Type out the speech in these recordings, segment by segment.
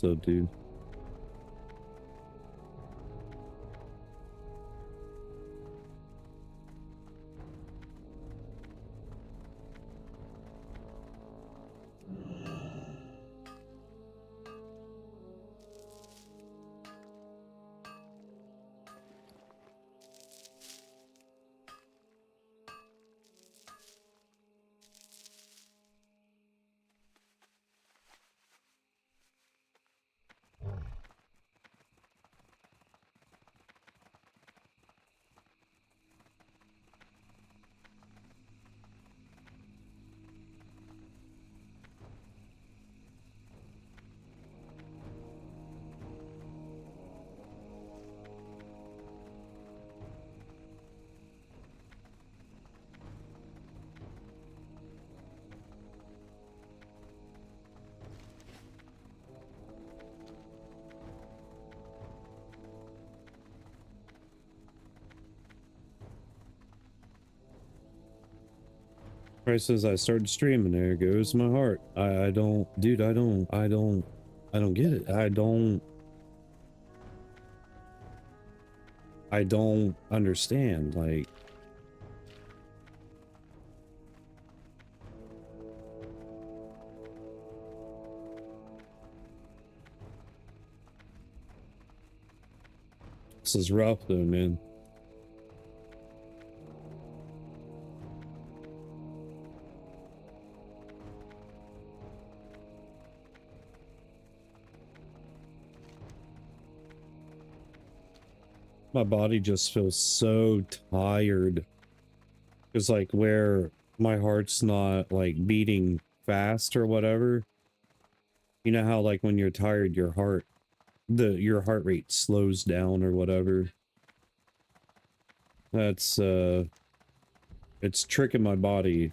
What's up, dude? Right, says I started streaming, there goes my heart. I don't, dude, I don't get it. I don't understand, like, this is rough though, man. My body just feels so tired. It's like where my heart's not like beating fast or whatever. You know how like when you're tired, your heart rate slows down or whatever. That's it's tricking my body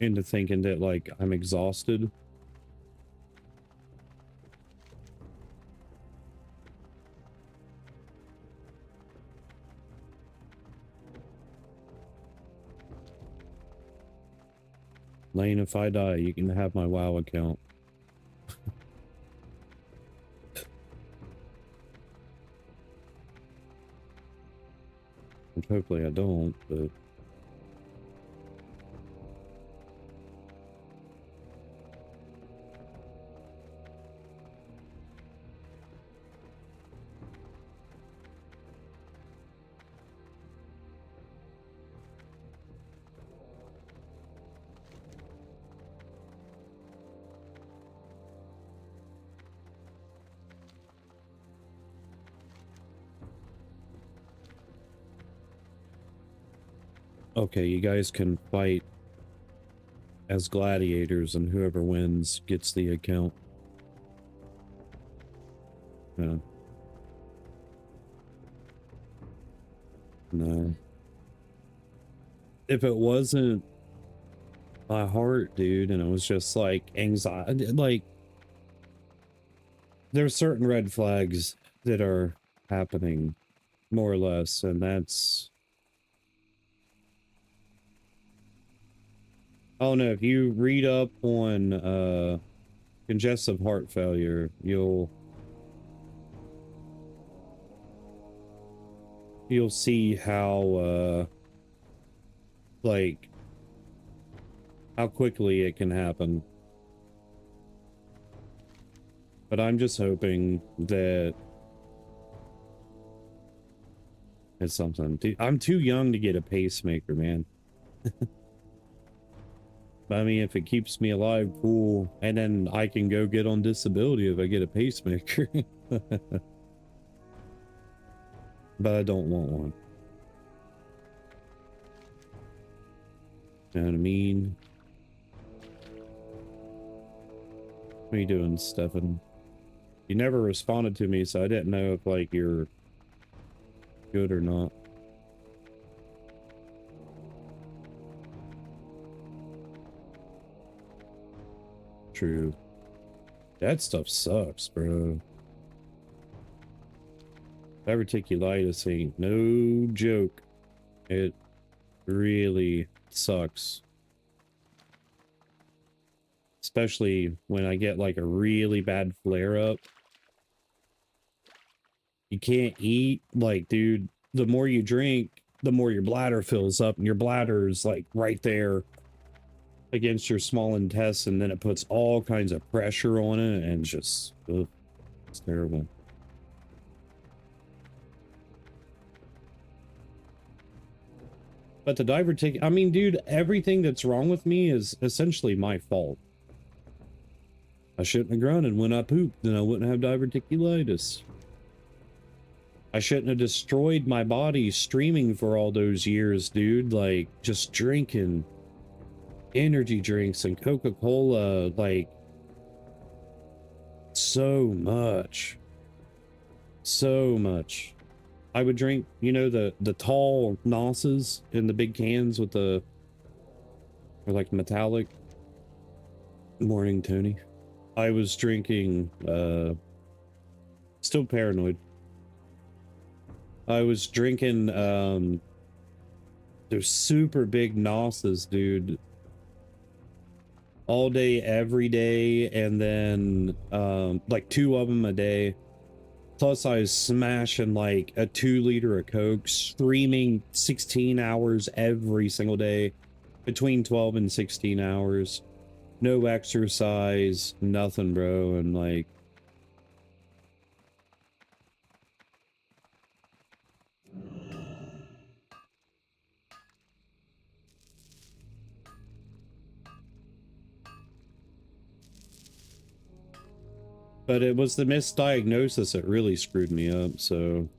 into thinking that like I'm exhausted. Lane, if I die, you can have my WoW account. And hopefully I don't, but... Okay, you guys can fight as gladiators and whoever wins gets the account. Yeah. No. If it wasn't my heart, dude, and it was just like anxiety, like there's certain red flags that are happening more or less, and that's... I don't know, if you read up on congestive heart failure, you'll see how like how quickly it can happen. But I'm just hoping that it's something. I'm too young to get a pacemaker, man. I mean, if it keeps me alive, cool. And then I can go get on disability if I get a pacemaker. But I don't want one. You know what I mean? What are you doing, Stefan? You never responded to me, so I didn't know if, like, you're good or not. True. That stuff sucks, bro. Diverticulitis ain't no joke. It really sucks. Especially when I get like a really bad flare-up You can't eat. Like, dude, the more you drink, the more your bladder fills up, and your bladder's like right there against your small intestine. Then it puts all kinds of pressure on it, and just, ugh, it's terrible. But the diverticulate, I mean, dude, everything that's wrong with me is essentially my fault. I shouldn't have grunted when I pooped, then I wouldn't have diverticulitis. I shouldn't have destroyed my body streaming for all those years, dude. Like, just drinking energy drinks and Coca-Cola, like, so much. So much. I would drink, you know, the tall Nosses in the big cans with the, or like metallic. Morning, Tony. I was drinking, still paranoid. I was drinking, they're super big Nosses, dude. All day, every day, and then, like 2 of them a day. Plus, I was smashing like a 2-liter of Coke, streaming 16 hours every single day, between 12 and 16 hours. No exercise, nothing, bro. And like, but it was the misdiagnosis that really screwed me up, so.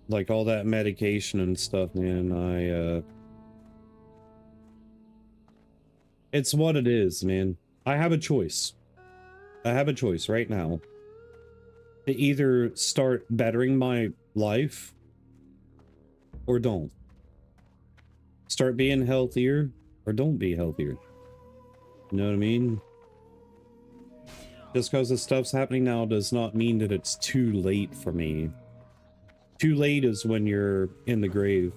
Like all that medication and stuff, man, it's what it is, man. I have a choice. I have a choice right now. To either start bettering my life or don't. Start being healthier or don't be healthier. You know what I mean? Just because the stuff's happening now does not mean that it's too late for me. Too late is when you're in the grave.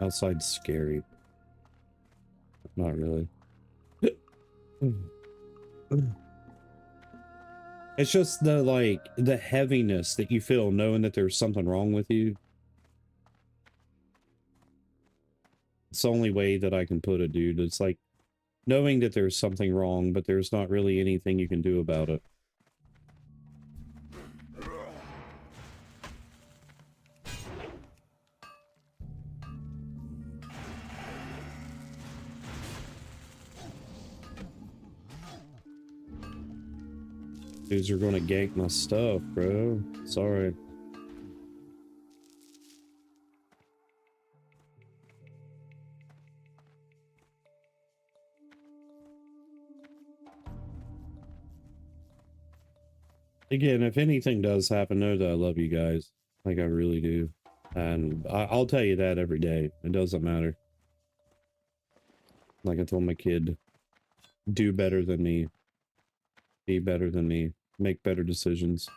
Outside's scary. Not really. It's just the, like, the heaviness that you feel knowing that there's something wrong with you. It's the only way that I can put it, dude. It's like knowing that there's something wrong, but there's not really anything you can do about it. Dudes are gonna gank my stuff, bro. Sorry. Again, if anything does happen, know that I love you guys. Like, I really do. And I'll tell you that every day. It doesn't matter. Like I told my kid, do better than me. Be better than me. Make better decisions.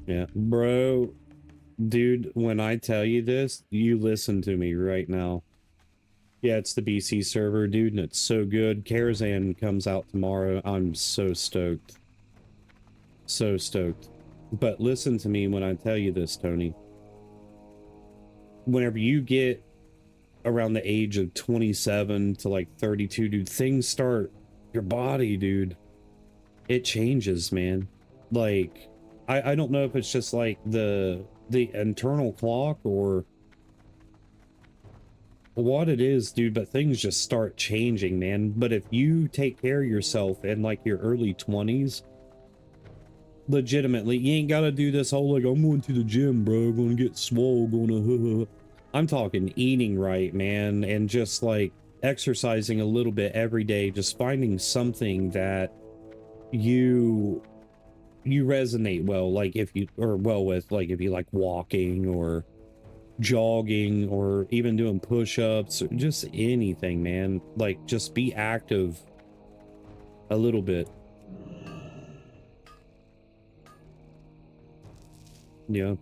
Yeah, bro. Dude, when I tell you this, you listen to me right now. Yeah, it's the BC server, dude, and it's so good. Karazhan comes out tomorrow. I'm so stoked. So stoked. But listen to me when I tell you this, Tony. Whenever you get around the age of 27 to like 32, dude, things start, your body, dude, it changes, man. Like, I don't know if it's just like the internal clock or what it is, dude, but things just start changing, man. But if you take care of yourself in like your early 20s, legitimately, you ain't gotta do this whole like, I'm going to the gym, bro, gonna get swole, gonna I'm talking eating right, man, and just like exercising a little bit every day, just finding something that you resonate well, like if you, or well with, like if you like walking or jogging or even doing push-ups or just anything, man. Like, just be active a little bit. Yeah.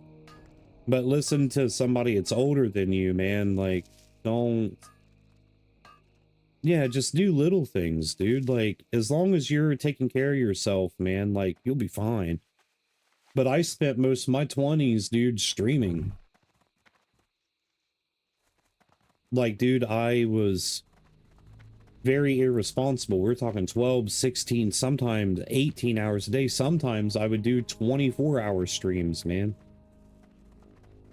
But listen to somebody that's older than you, man. Like, don't... Yeah, just do little things, dude. Like, as long as you're taking care of yourself, man, like, you'll be fine. But I spent most of my 20s, dude, streaming. Like, dude, I was very irresponsible. We're talking 12, 16, sometimes 18 hours a day. Sometimes I would do 24-hour streams, man.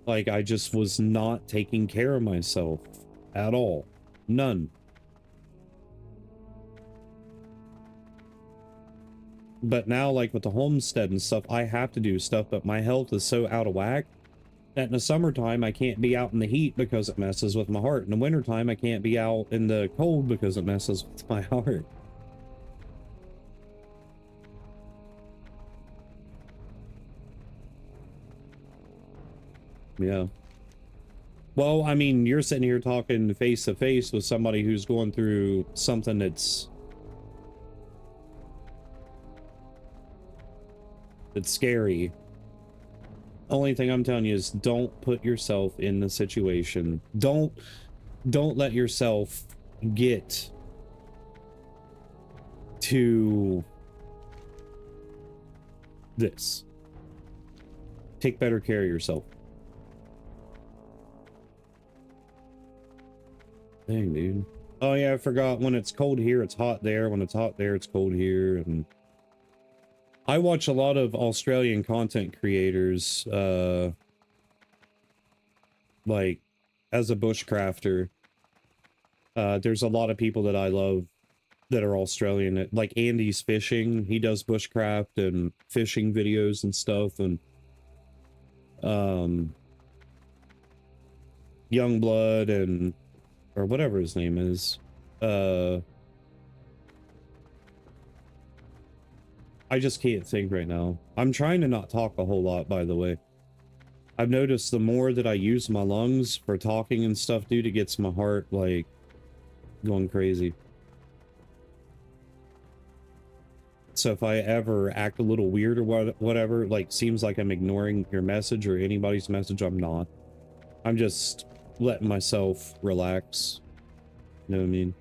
Like, I just was not taking care of myself at all. None. But now, like with the homestead and stuff, I have to do stuff, but my health is so out of whack that in the summertime, I can't be out in the heat because it messes with my heart. In the wintertime, I can't be out in the cold because it messes with my heart. Yeah. Well, I mean, you're sitting here talking face to face with somebody who's going through something that's scary. Only thing I'm telling you is don't put yourself in the situation. Don't let yourself get to this. Take better care of yourself. Dang, dude. Oh yeah, I forgot. When it's cold here, it's hot there. When it's hot there, it's cold here. And I watch a lot of Australian content creators, like, as a bushcrafter. There's a lot of people that I love that are Australian, like Andy's Fishing. He does bushcraft and fishing videos and stuff, and Youngblood and, or whatever his name is. I just can't think right now. I'm trying to not talk a whole lot, by the way. I've noticed the more that I use my lungs for talking and stuff, dude, it gets my heart, like, going crazy. So if I ever act a little weird or whatever, like, seems like I'm ignoring your message or anybody's message, I'm not. I'm just letting myself relax. You know what I mean?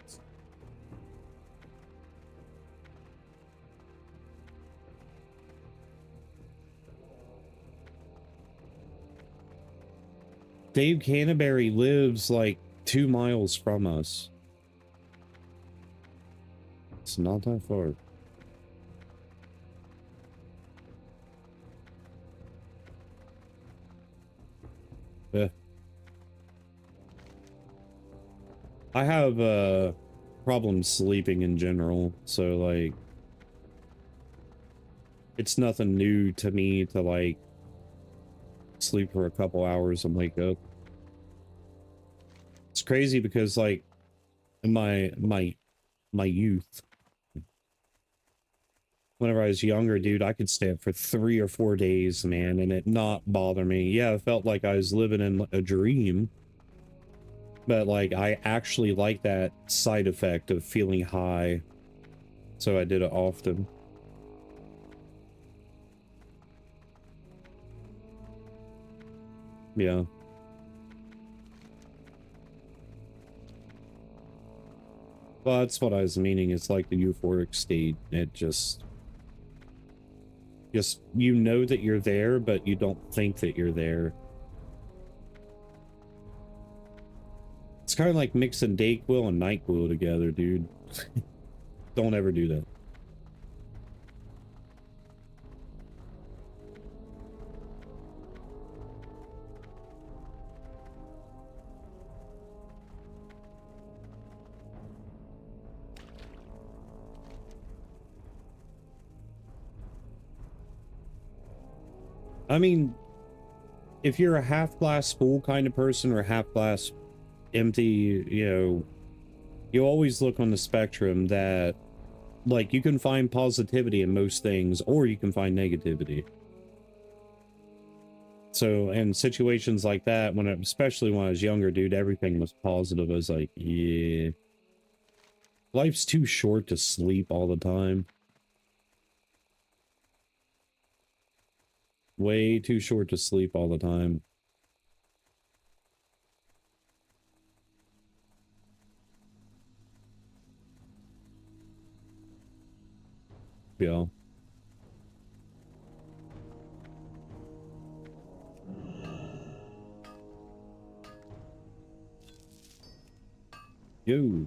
Dave Canterbury lives like 2 miles from us. It's not that far. Yeah. I have problems sleeping in general, so like it's nothing new to me to like sleep for a couple hours and wake up. It's crazy because like in my youth, whenever I was younger, dude, I could stay up for 3 or 4 days, man, and it not bother me. Yeah, it felt like I was living in a dream, but like I actually like that side effect of feeling high, so I did it often. Yeah. Well, that's what I was meaning. It's like the euphoric state. It just, you know that you're there, but you don't think that you're there. It's kind of like mixing Dayquil and NyQuil together, dude. Don't ever do that. I mean, if you're a half glass full kind of person or half glass empty, you know, you always look on the spectrum that, like, you can find positivity in most things, or you can find negativity. So, in situations like that, especially when I was younger, dude, everything was positive. I was like, yeah, life's too short to sleep all the time. Way too short to sleep all the time. Yeah. Yo.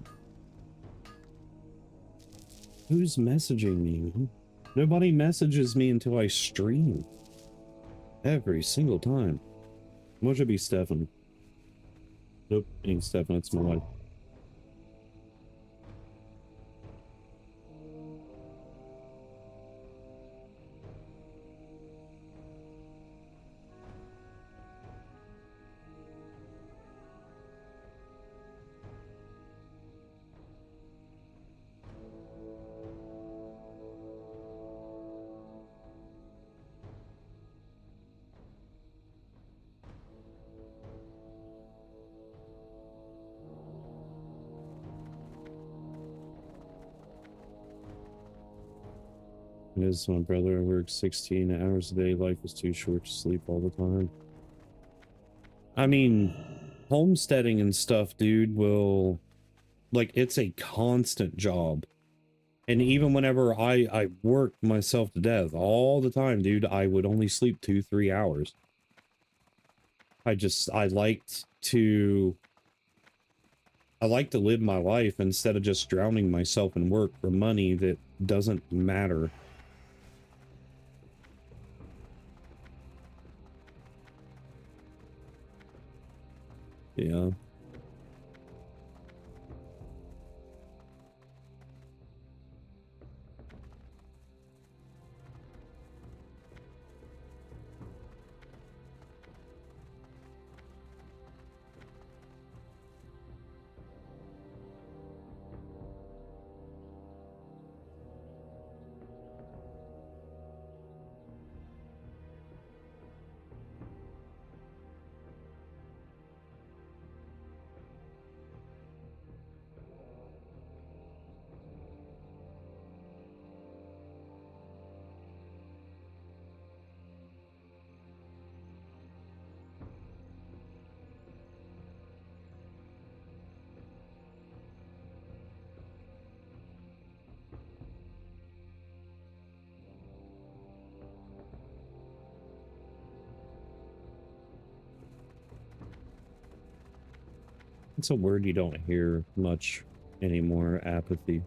Who's messaging me? Nobody messages me until I stream. Every single time. What should be Stefan? Nope, ain't Stefan, it's my wife. It is my brother. I work 16 hours a day. Life is too short to sleep all the time. I mean, homesteading and stuff, dude, will... Like, it's a constant job. And even whenever I worked myself to death all the time, dude, I would only sleep 2-3 hours. I liked to live my life instead of just drowning myself in work for money that doesn't matter. Yeah. It's a word you don't hear much anymore, apathy.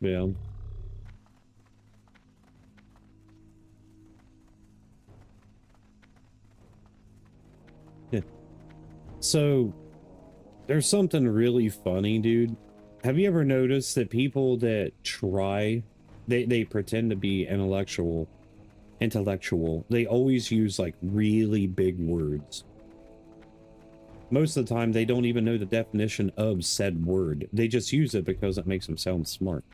Yeah. Yeah. So, there's something really funny, dude. Have you ever noticed that people that try, they pretend to be intellectual, they always use like really big words. Most of the time, they don't even know the definition of said word. They just use it because it makes them sound smart.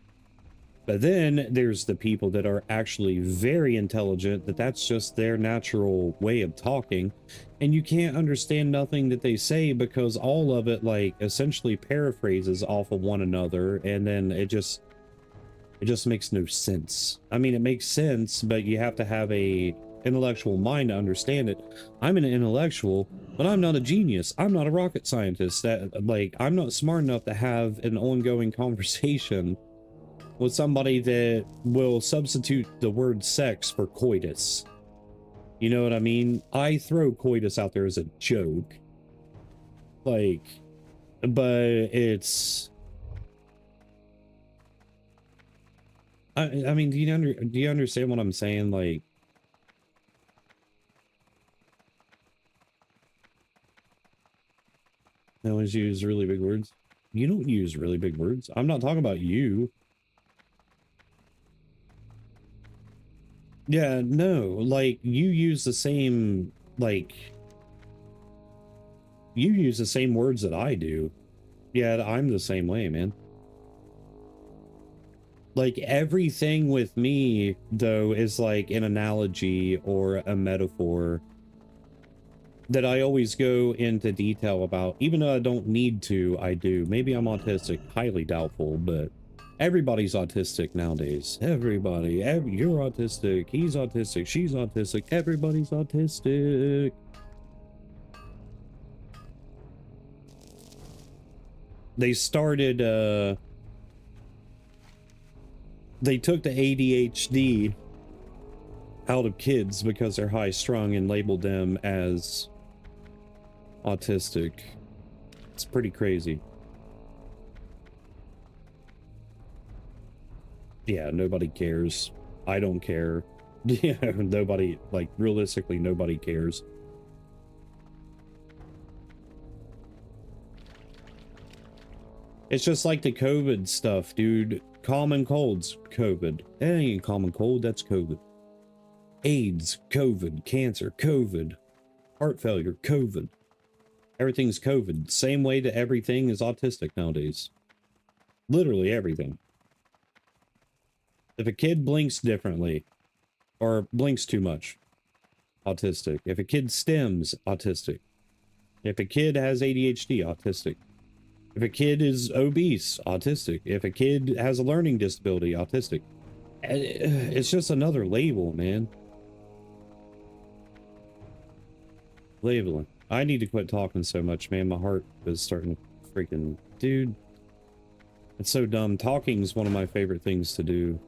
But then there's the people that are actually very intelligent, that's just their natural way of talking. And you can't understand nothing that they say because all of it, like, essentially paraphrases off of one another. And then it just makes no sense. I mean, it makes sense, but you have to have a intellectual mind to understand it. I'm an intellectual, but I'm not a genius. I'm not a rocket scientist. I'm not smart enough to have an ongoing conversation with somebody that will substitute the word sex for coitus. You know what I mean? I throw coitus out there as a joke. Like, but it's... I mean, do you understand what I'm saying? Like, I always use really big words. You don't use really big words. I'm not talking about you. Yeah, no, like, you use the same, like, you use the same words that I do. Yeah, I'm the same way, man. Like, everything with me, though, is like an analogy or a metaphor that I always go into detail about. Even though I don't need to, I do. Maybe I'm autistic, highly doubtful, but Everybody's autistic nowadays. Everybody. You're autistic. He's autistic. She's autistic. Everybody's autistic. They started, they took the ADHD out of kids because they're high strung and labeled them as autistic. It's pretty crazy. Yeah, nobody cares. I don't care. Yeah, nobody, like, realistically, nobody cares. It's just like the COVID stuff, dude. Common colds, COVID. That ain't common cold, that's COVID. AIDS, COVID. Cancer, COVID. Heart failure, COVID. Everything's COVID. Same way that everything is autistic nowadays. Literally everything. If a kid blinks differently, or blinks too much, autistic. If a kid stims, autistic. If a kid has ADHD, autistic. If a kid is obese, autistic. If a kid has a learning disability, autistic. It's just another label, man. Labeling. I need to quit talking so much, man. My heart is starting to freaking... Dude. It's so dumb. Talking is one of my favorite things to do.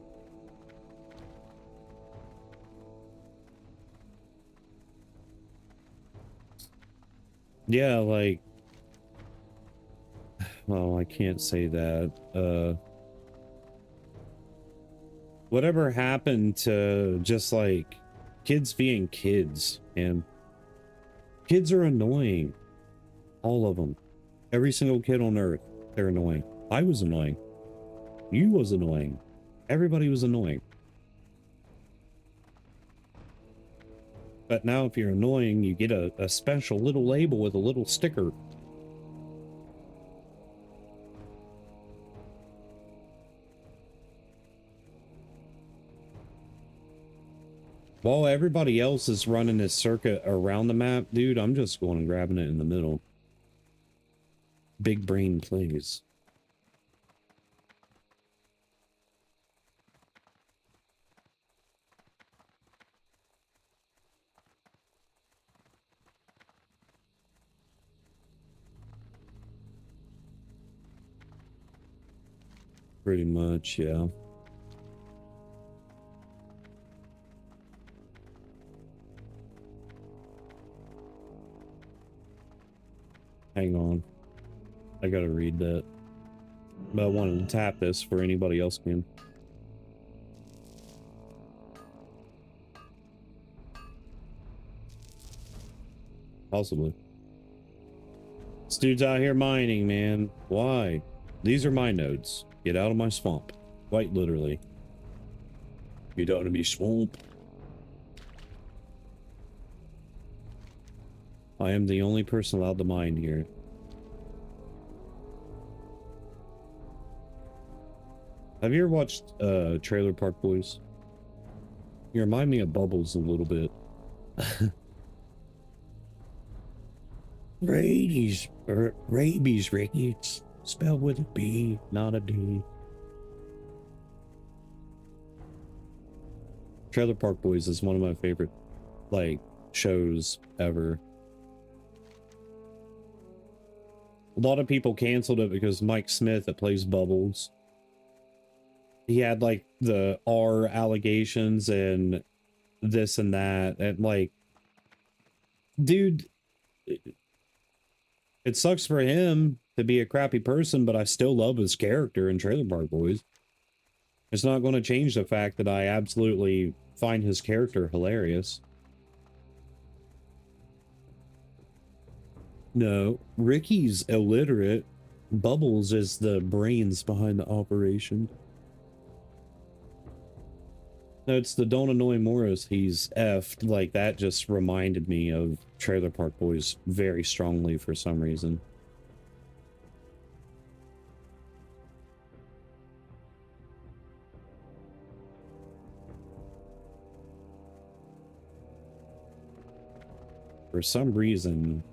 Yeah, like... Well, I can't say that. Whatever happened to just, like, kids being kids, and kids are annoying. All of them. Every single kid on Earth, they're annoying. I was annoying. You was annoying. Everybody was annoying. But now if you're annoying, you get a special little label with a little sticker. While everybody else is running this circuit around the map, dude, I'm just going and grabbing it in the middle. Big brain plays. Pretty much, yeah. Hang on. I gotta read that. But I wanted to tap this for anybody else can. Possibly. This dude's out here mining, man. Why? These are my nodes. Get out of my swamp. Quite literally. Get out of me swamp. I am the only person allowed to mine here. Have you ever watched Trailer Park Boys? You remind me of Bubbles a little bit. Rabies, Ricky. It's spelled with a B, not a D. Trailer Park Boys is one of my favorite, like, shows ever. A lot of people canceled it because Mike Smith, that plays Bubbles, he had, like, the R allegations and this and that, and, like, dude, it sucks for him to be a crappy person, but I still love his character in Trailer Park Boys. It's not going to change the fact that I absolutely find his character hilarious. No, Ricky's illiterate. Bubbles is the brains behind the operation. No, it's the Don't Annoy Morris. He's effed. Like, that just reminded me of Trailer Park Boys very strongly for some reason. For some reason,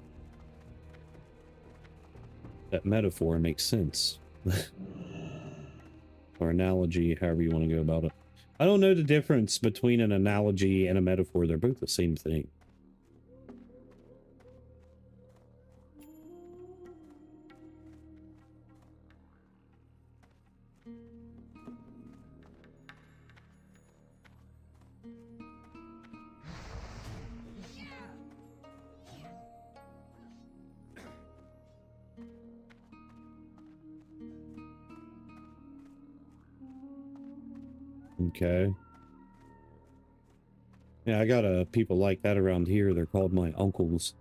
that metaphor makes sense. or analogy, however you want to go about it. I don't know the difference between an analogy and a metaphor. They're both the same thing. Okay. Yeah, I got people like that around here. They're called my uncles.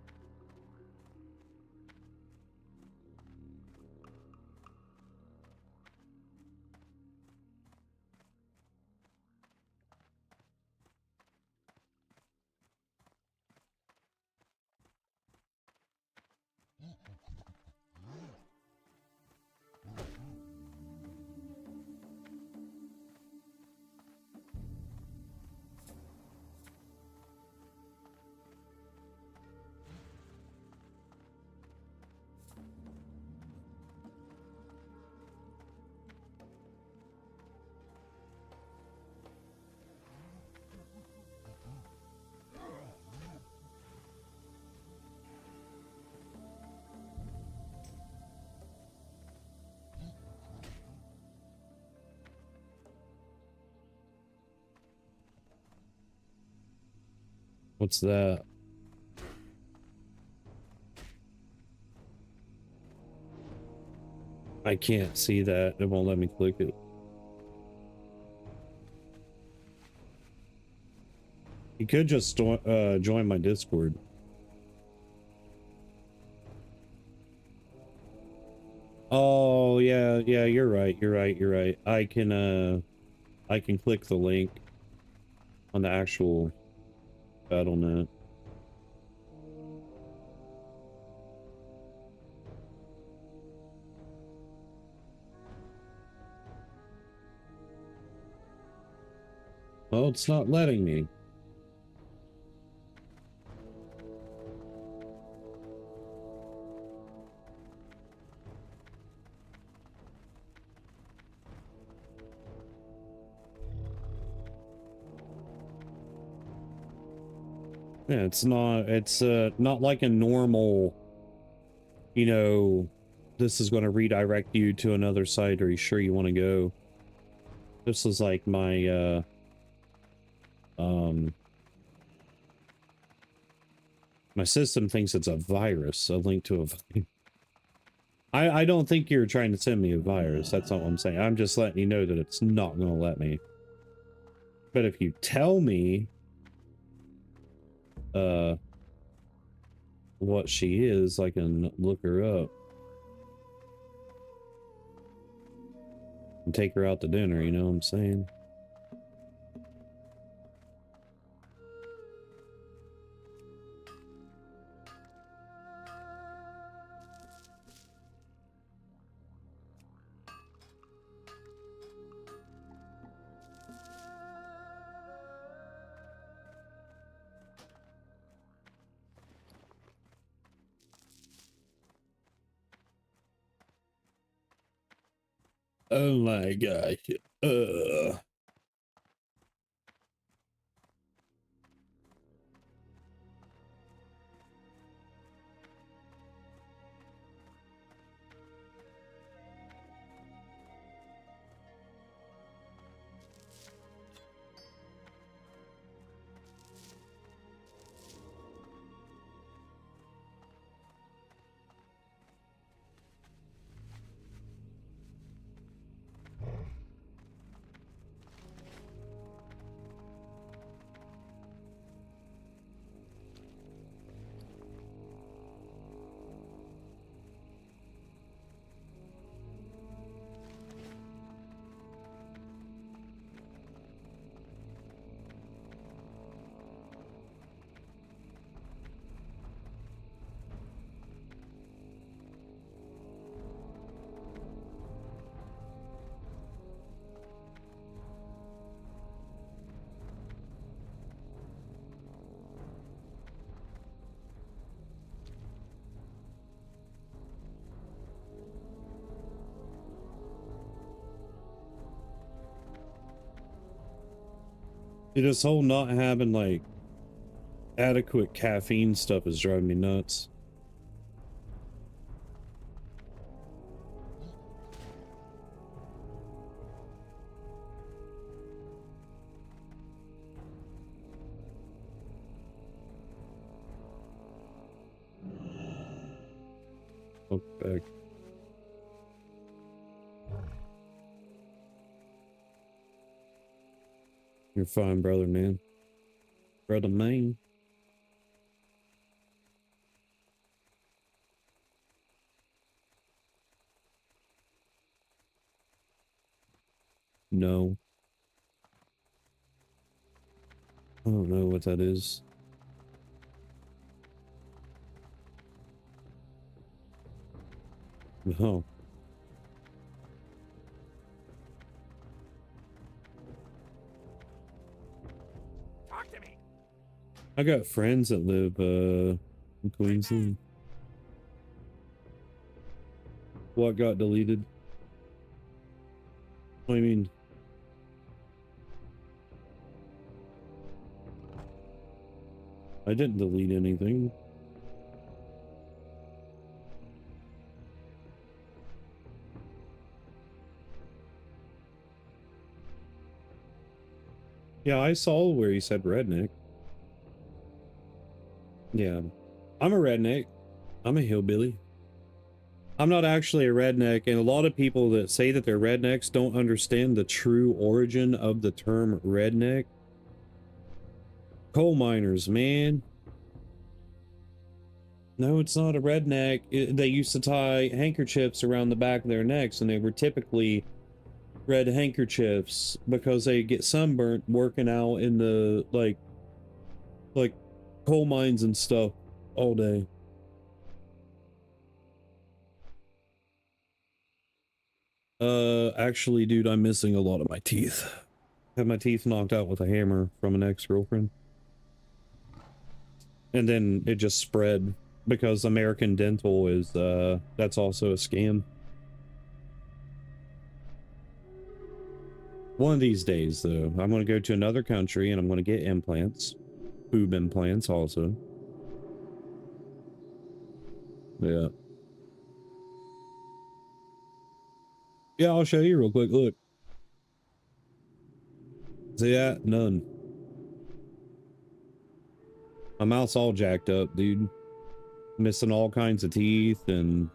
What's that? I can't see that. It won't let me click it. You could just join my Discord. Oh, yeah, yeah, you're right. You're right. You're right. I can click the link on the actual BattleNet. Well, it's not letting me. Yeah, it's not like a normal, you know, this is going to redirect you to another site. Are you sure you want to go? This is like my my system thinks it's a virus, a link to a virus. I don't think you're trying to send me a virus. That's not what I'm saying. I'm just letting you know that it's not going to let me. But if you tell me what she is, I can look her up and take her out to dinner, you know what I'm saying? Oh my gosh. This whole not having like adequate caffeine stuff is driving me nuts. Oh, back. You're fine, brother, man. Brother, man. No. I don't know what that is. No. Talk to me. I got friends that live in Queensland. What got deleted? What do you mean? I didn't delete anything. Yeah, I saw where he said redneck. Yeah. I'm a redneck. I'm a hillbilly. I'm not actually a redneck, and a lot of people that say that they're rednecks don't understand the true origin of the term redneck. Coal miners, man. No, it's not a redneck. They used to tie handkerchiefs around the back of their necks, and they were typically red handkerchiefs because they get sunburnt working out in the like coal mines and stuff all day. Actually, dude, I'm missing a lot of my teeth. I had my teeth knocked out with a hammer from an ex-girlfriend. And then it just spread because American Dental is, that's also a scam. One of these days, though, I'm going to go to another country and I'm going to get implants. Boob implants also. Yeah. Yeah, I'll show you real quick. Look. See that? None. My mouth's all jacked up, dude. Missing all kinds of teeth and...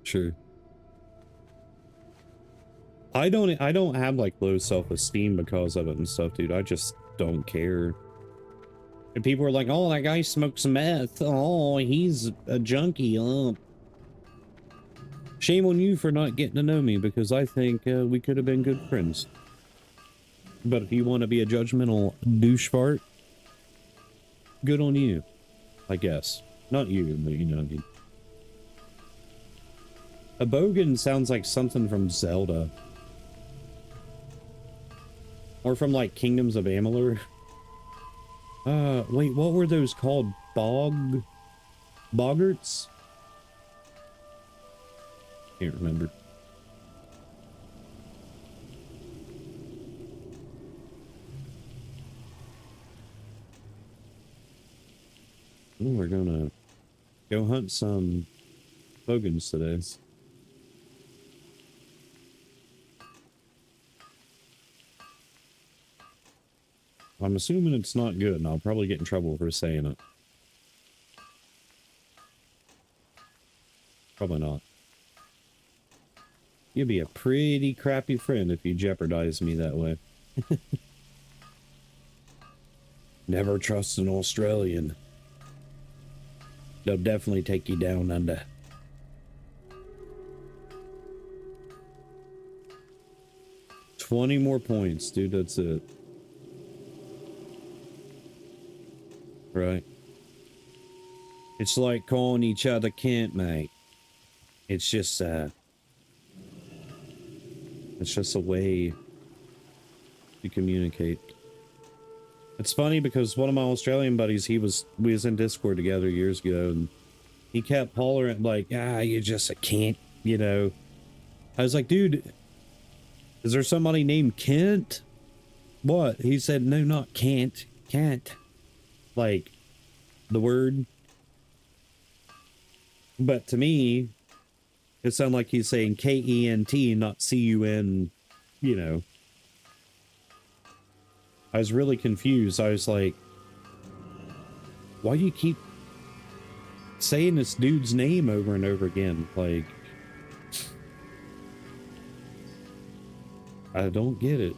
Sure. I don't have like low self-esteem because of it and stuff, dude. I just don't care. And people are like, oh, that guy smokes meth. Oh, he's a junkie. Shame on you for not getting to know me, because I think we could have been good friends. But if you want to be a judgmental douche fart, good on you, I guess. Not you, but you know what I mean. A bogan sounds like something from Zelda. Or from like Kingdoms of Amalur. Wait, what were those called? Boggarts? Can't remember. Ooh, we're gonna go hunt some bogans today. I'm assuming it's not good, and I'll probably get in trouble for saying it. Probably not. You'd be a pretty crappy friend if you jeopardize me that way. Never trust an Australian. They'll definitely take you down under. $20 more points, dude, that's it. Right. It's like calling each other Kent, mate. It's just a way to communicate. It's funny because one of my Australian buddies, we was in Discord together years ago, and he kept hollering like, you just can't, you know. I was like, dude, is there somebody named Kent? What? He said, no, not Kent. Kent. Like, the word. But to me, it sounded like he's saying K-E-N-T, not C-U-N, you know. I was really confused. I was like, why do you keep saying this dude's name over and over again? Like, I don't get it.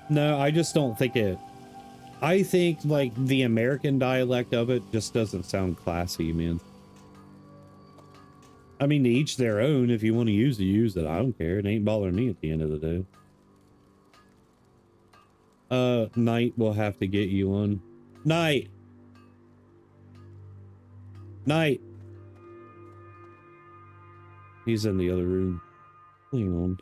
No, I just don't think it. I think, like, the American dialect of it just doesn't sound classy, man. I mean, to each their own. If you want to use it. I don't care. It ain't bothering me at the end of the day. Knight will have to get you one. Knight! Knight! He's in the other room. Hang on.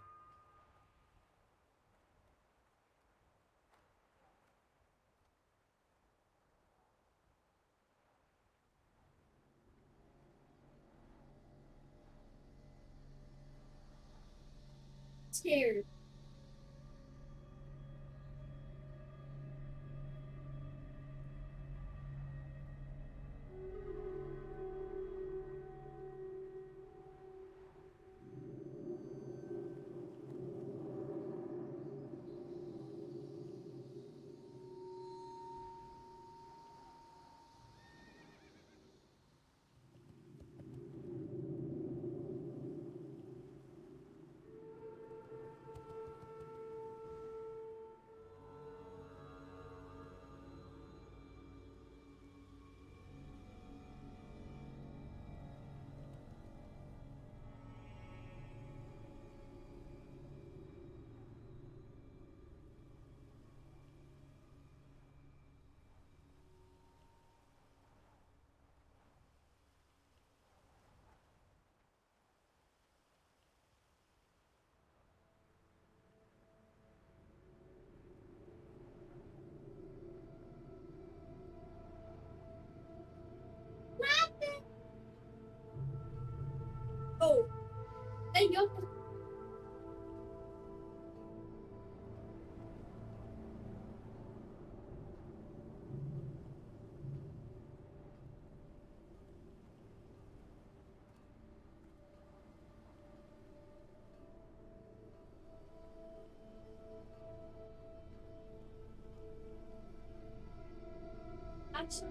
Scared. Oh, and you. Actually.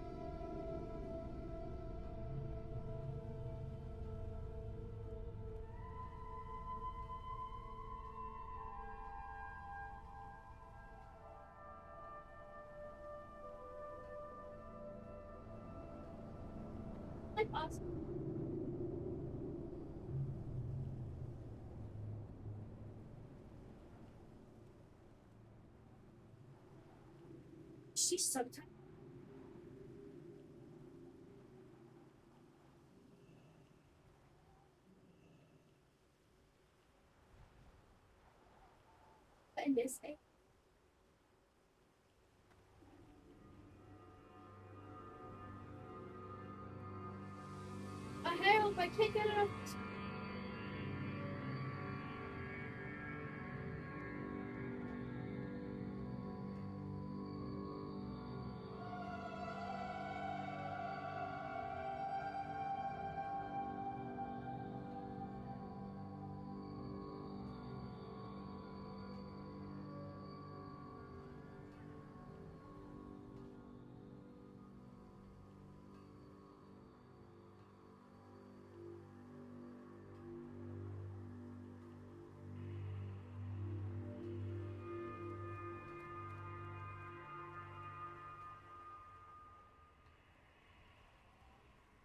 Like awesome. She's sometimes. In this thing. I help! I can't get it up.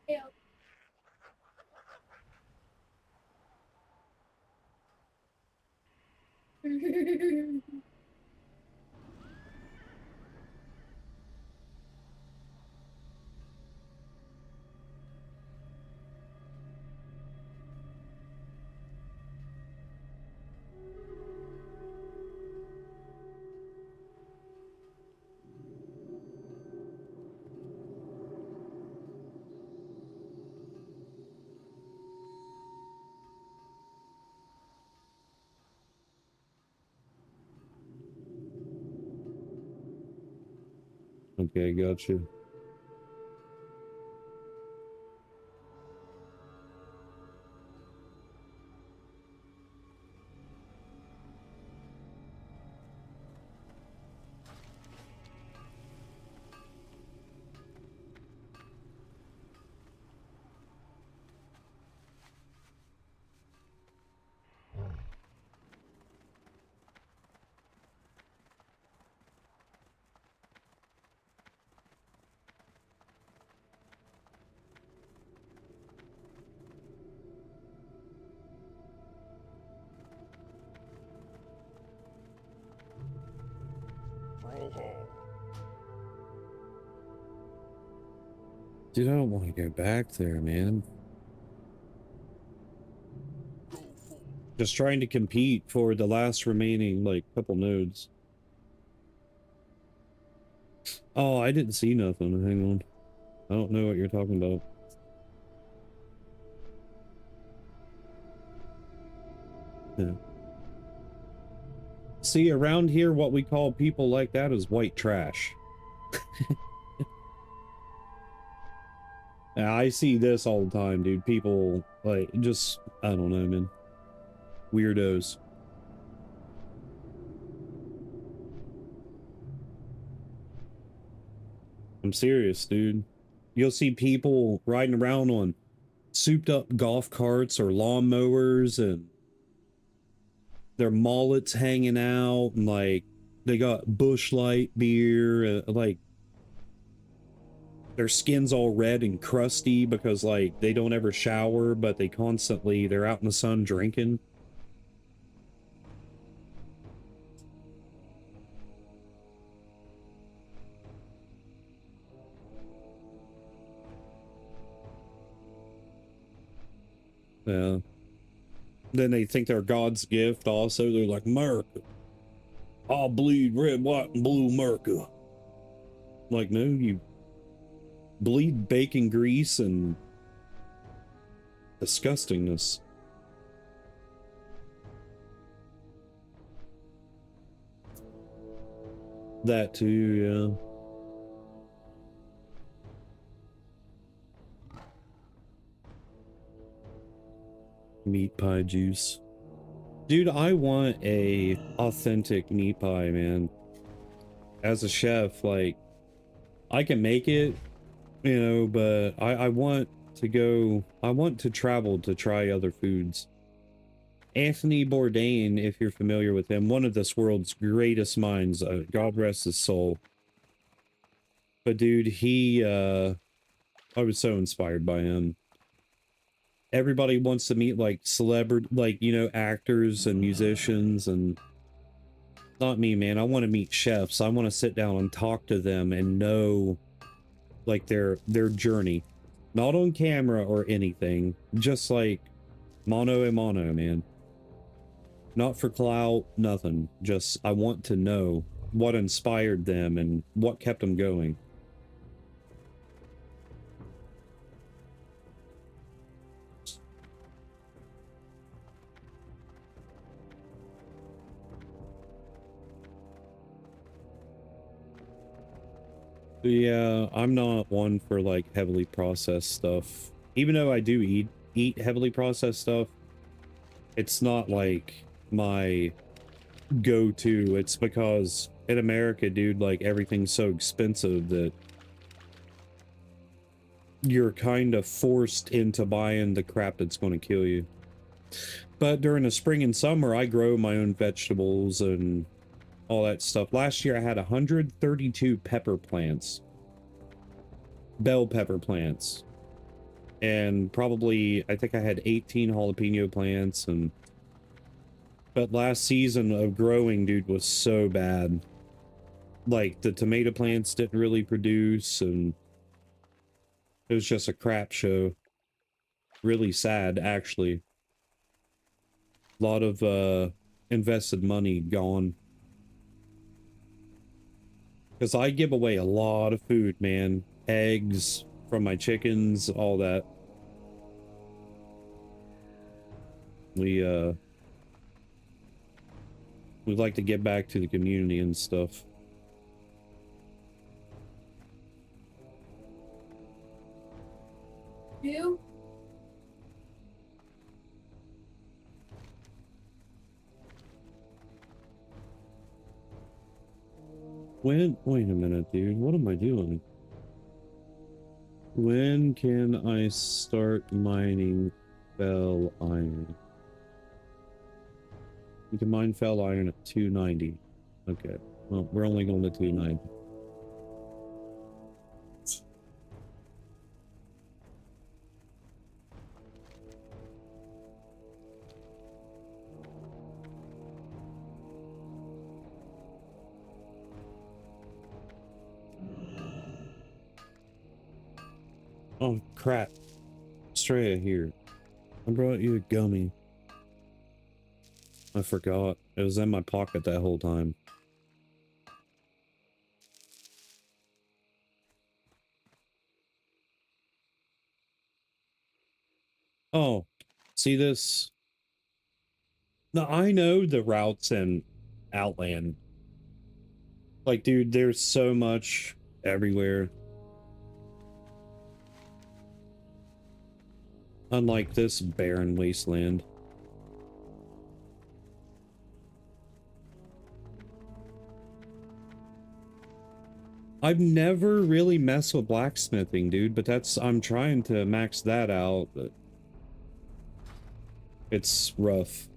Help. Okay, got you. Dude, I don't want to go back there, man. Just trying to compete for the last remaining, like, couple nodes. Oh, I didn't see nothing. Hang on. I don't know what you're talking about. Yeah. See, around here, what we call people like that is white trash. Yeah, I see this all the time, dude. People, like, just, I don't know, man. Weirdos. I'm serious, dude. You'll see people riding around on souped up golf carts or lawnmowers and their mullets hanging out and like they got Bush Light beer, like their skin's all red and crusty because like they don't ever shower, but they're out in the sun drinking. Yeah. Then they think they're God's gift also. They're like, America. I'll bleed red, white, and blue America. Like, no, you bleed bacon grease and disgustingness. That too, yeah. Meat pie juice. Dude, I want a authentic meat pie, man. As a chef, like, I can make it, you know, but I want I want to travel to try other foods. Anthony Bourdain, if you're familiar with him, one of this world's greatest minds, God rest his soul. But dude, I was so inspired by him. Everybody wants to meet like celebrity, like, you know, actors and musicians, and not me, man. I want to meet chefs. I want to sit down and talk to them and know like their journey, not on camera or anything, just like mano a mano, man. Not for clout, nothing. Just I want to know what inspired them and what kept them going. Yeah, I'm not one for like heavily processed stuff. Even though I do eat heavily processed stuff, it's not like my go-to. It's because in America, dude, like everything's so expensive that you're kind of forced into buying the crap that's going to kill you. But during the spring and summer, I grow my own vegetables and all that stuff. Last year, I had 132 pepper plants. Bell pepper plants. And probably, I think I had 18 jalapeno plants. But last season of growing, dude, was so bad. Like, the tomato plants didn't really produce, and it was just a crap show. Really sad, actually. A lot of, invested money gone. Because I give away a lot of food, man. Eggs from my chickens, all that. We like to get back to the community and stuff. Wait a minute, dude. What am I doing? When can I start mining fell iron? You can mine fell iron at 290. Okay. Well, we're only going to 290. Oh, crap. Straya here. I brought you a gummy. I forgot. It was in my pocket that whole time. Oh, see this? No, I know the routes in Outland. Like, dude, there's so much everywhere. Unlike this barren wasteland. I've never really messed with blacksmithing, dude, but I'm trying to max that out, but it's rough.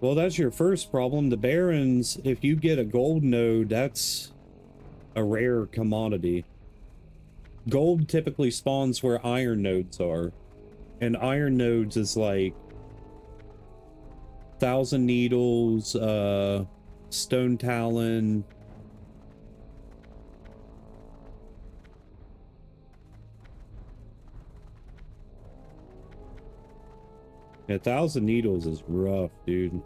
Well, that's your first problem. The barrens, if you get a gold node, that's a rare commodity. Gold typically spawns where iron nodes are, and iron nodes is like 1,000 needles, stone talon. Yeah, 1,000 needles is rough, dude.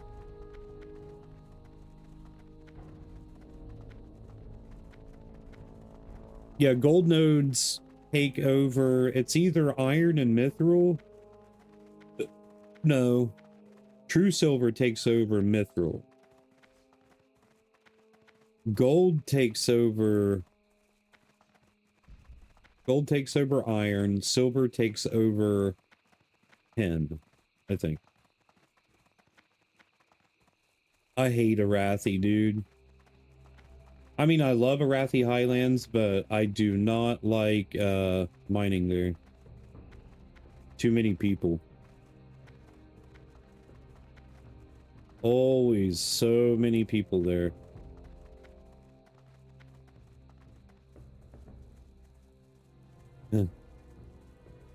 Yeah, gold nodes take over. It's either iron and mithril. No, true silver takes over mithril. Gold takes over. Gold takes over iron. Silver takes over tin, I think. I hate Arathi, dude. I mean, I love Arathi Highlands, but I do not like mining there. Too many people. Always so many people there.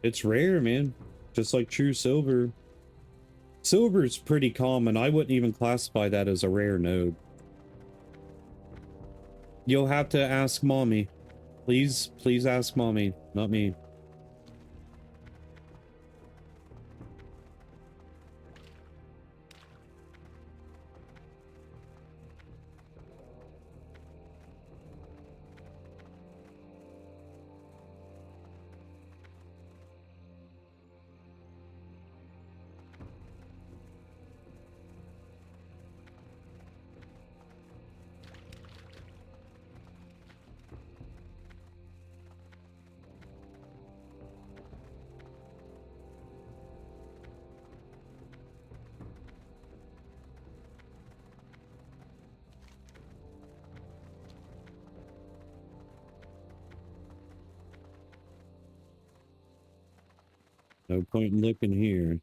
It's rare, man. Just like true silver. Silver's pretty common. I wouldn't even classify that as a rare node. You'll have to ask mommy. Please ask mommy, not me. No point in looking here.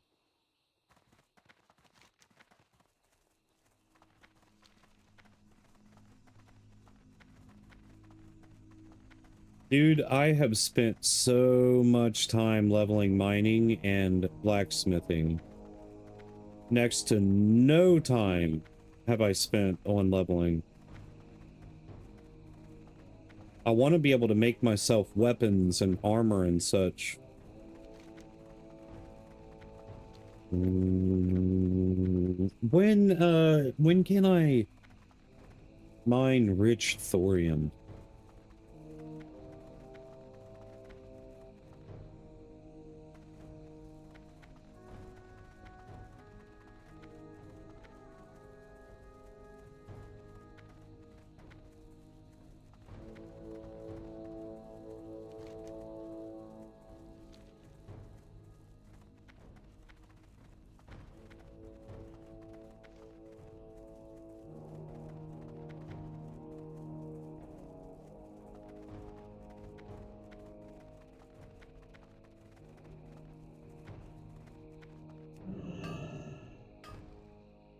Dude, I have spent so much time leveling mining and blacksmithing. Next to no time have I spent on leveling. I want to be able to make myself weapons and armor and such. When can I mine rich thorium?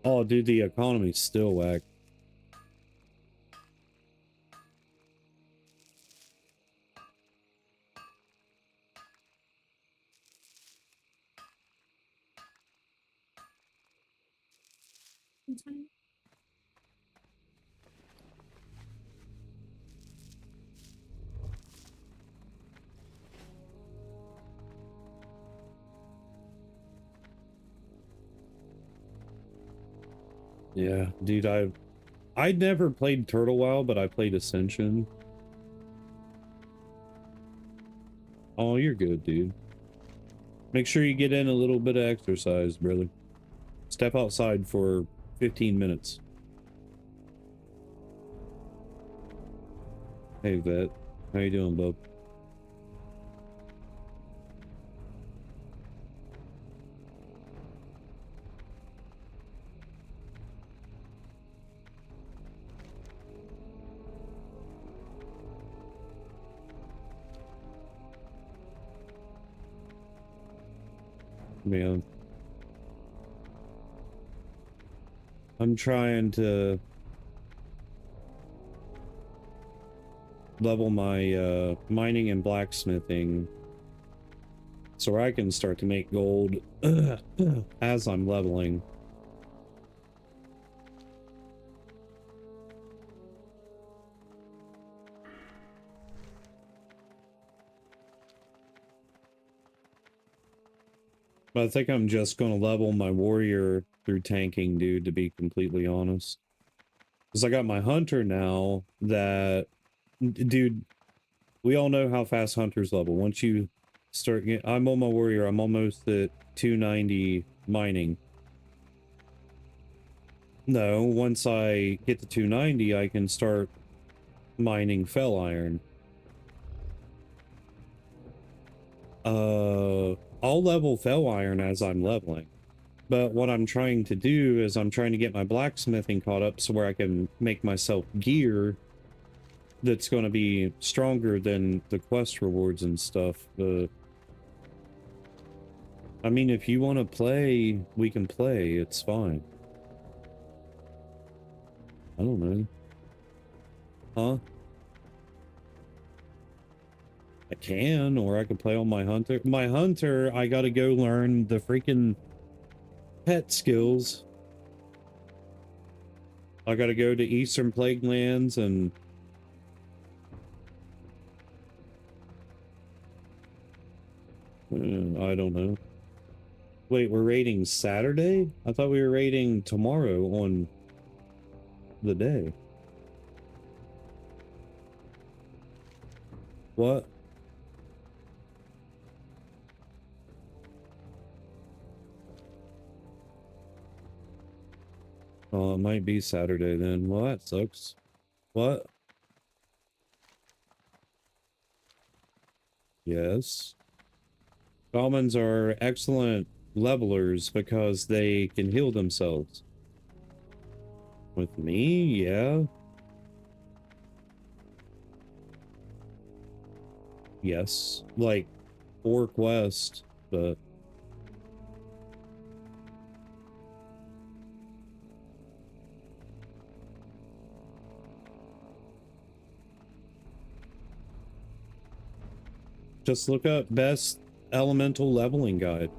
Oh, dude, the economy's still whack. Sometime. Yeah, dude, I'd never played Turtle WoW, but I played Ascension. Oh, you're good, dude. Make sure you get in a little bit of exercise, brother. Step outside for 15 minutes. Hey, vet. How you doing, bub? Man. I'm trying to level my mining and blacksmithing so I can start to make gold as I'm leveling. But I think I'm just going to level my warrior through tanking, dude, to be completely honest. Because I got my hunter now that, dude, we all know how fast hunters level. Once you start getting, I'm on my warrior, I'm almost at 290 mining. No, once I get to 290, I can start mining fell iron. I'll level fell iron as I'm leveling. But what I'm trying to do is I'm trying to get my blacksmithing caught up so where I can make myself gear that's going to be stronger than the quest rewards and stuff. I mean, if you want to play, we can play. It's fine. I don't know. Huh? I can, or I could play on my hunter. My hunter, I gotta go learn the freaking pet skills. I gotta go to Eastern Plague Lands and... I don't know. Wait, we're raiding Saturday? I thought we were raiding tomorrow on the day. What? Oh, it might be Saturday then. Well, that sucks. What? Yes. Shamans are excellent levelers because they can heal themselves. With me? Yeah. Yes. Like, 4 quests, but... Just look up best elemental leveling guide.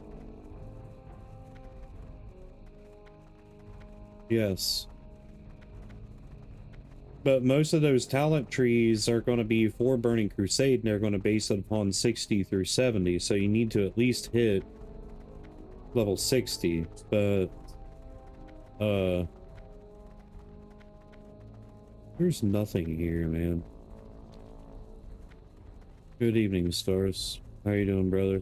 Yes. But most of those talent trees are going to be for Burning Crusade, and they're going to base it upon 60 through 70, so you need to at least hit level 60, but... There's nothing here, man. Good evening, Stars. How you doing, brother?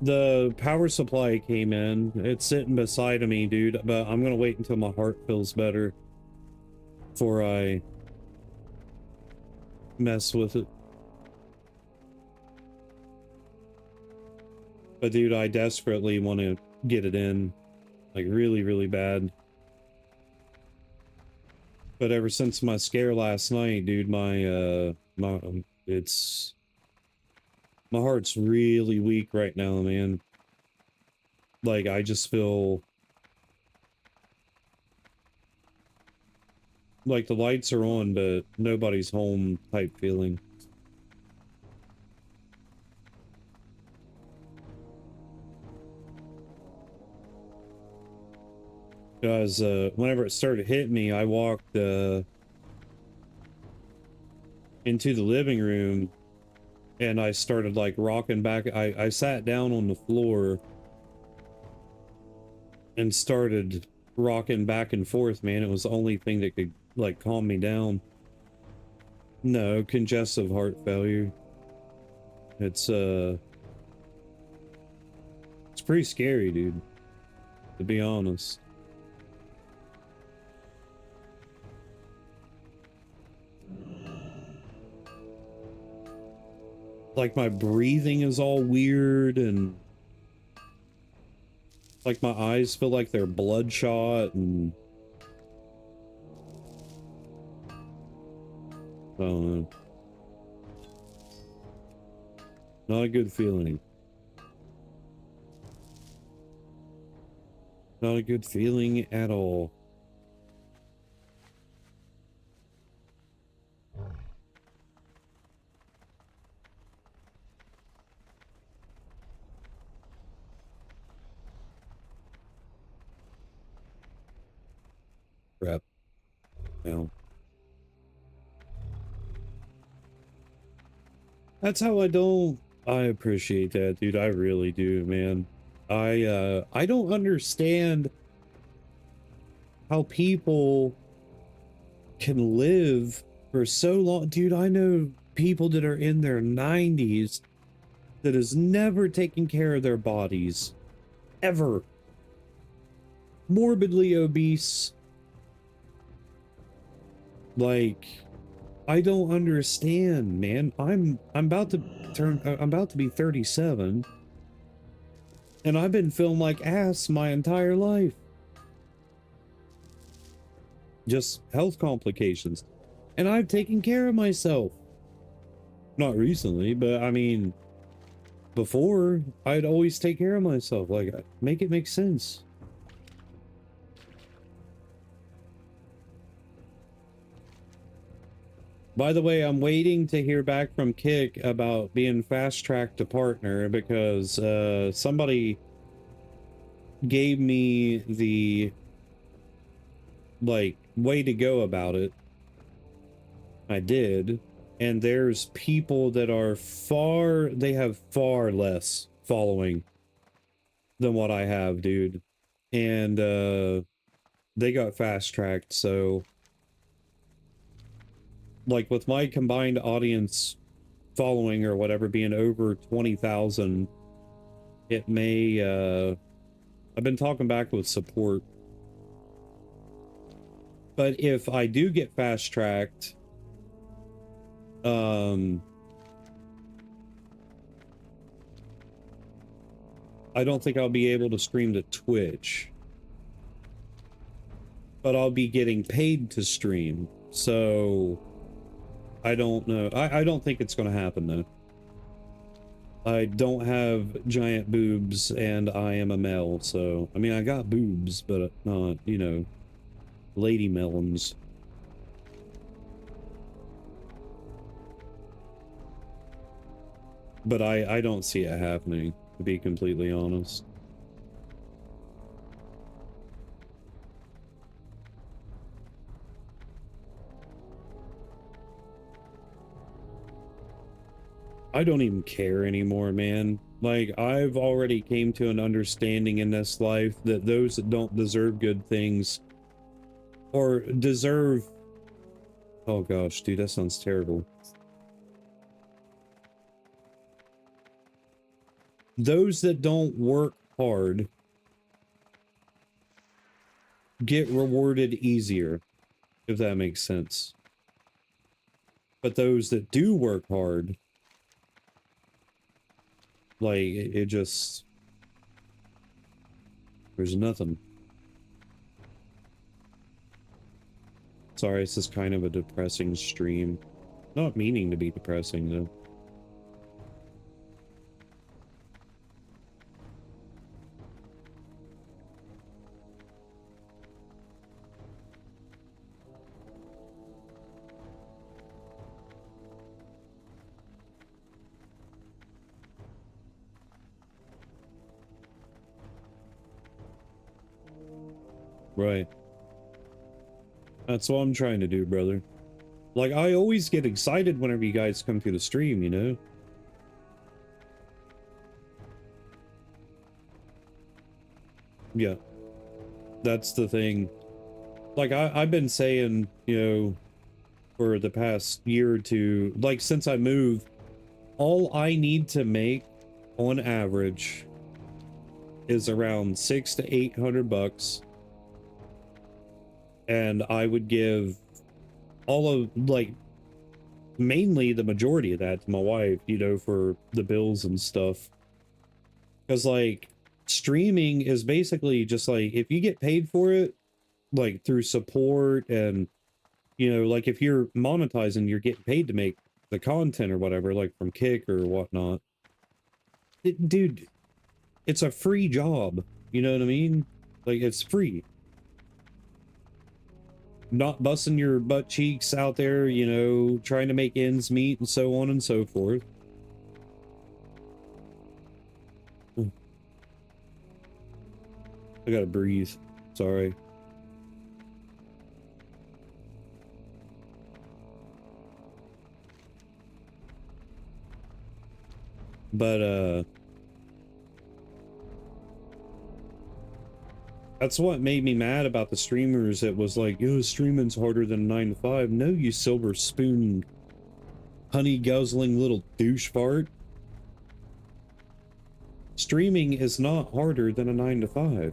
The power supply came in. It's sitting beside of me, dude, but I'm gonna wait until my heart feels better before I mess with it. But dude, I desperately want to get it in, like really, really bad. But ever since my scare last night, dude, my heart's really weak right now, man. Like, I just feel Like the lights are on, but nobody's home type feeling. Because whenever it started hitting me, I walked into the living room and I started like rocking back. I sat down on the floor and started rocking back and forth, man. It was the only thing that could like calm me down. No, congestive heart failure. It's pretty scary, dude, to be honest. Like my breathing is all weird and like my eyes feel like they're bloodshot and I don't know. Not a good feeling. Not a good feeling at all. Crap. No. That's how I appreciate that, dude. I really do, man. I don't understand how people can live for so long. Dude, I know people that are in their 90s that has never taken care of their bodies. Ever. Morbidly obese. Like, I don't understand, man. I'm about to be 37 and I've been feeling like ass my entire life. Just health complications. And I've taken care of myself. Not recently, but I mean, before, I'd always take care of myself. Like, make it make sense. By the way, I'm waiting to hear back from Kick about being fast-tracked to partner because somebody gave me the like way to go about it. I did, and there's people that are they have far less following than what I have, dude, and they got fast-tracked. So like with my combined audience following or whatever being over 20,000, it may I've been talking back with support. But if I do get fast-tracked, I don't think I'll be able to stream to Twitch. But I'll be getting paid to stream. So I don't know. I don't think it's going to happen though. I don't have giant boobs and I am a male, so I mean I got boobs, but not, you know, lady melons. But I don't see it happening, to be completely honest. I don't even care anymore, man. Like, I've already came to an understanding in this life that those that don't deserve good things or deserve... Oh gosh, dude, that sounds terrible. Those that don't work hard get rewarded easier, if that makes sense. But those that do work hard, like, it just... There's nothing. Sorry, this is kind of a depressing stream. Not meaning to be depressing, though. Right. That's what I'm trying to do, brother. Like, I always get excited whenever you guys come through the stream, you know? Yeah. That's the thing. Like, I've been saying, you know, for the past year or two, like, since I moved, all I need to make on average is around 600 to 800 bucks, and I would give all of, like, mainly the majority of that to my wife, you know, for the bills and stuff. Because, like, streaming is basically just like, if you get paid for it, like through support, and, you know, like if you're monetizing, you're getting paid to make the content or whatever, like from Kick or whatnot. Dude, it's a free job. You know what I mean? Like, it's free. Not busting your butt cheeks out there, you know, trying to make ends meet and so on and so forth. I gotta breathe. Sorry. But, that's what made me mad about the streamers. It was like, yo, streaming's harder than 9 to 5. No, you silver spoon, honey guzzling little douche fart. Streaming is not harder than a 9 to 5.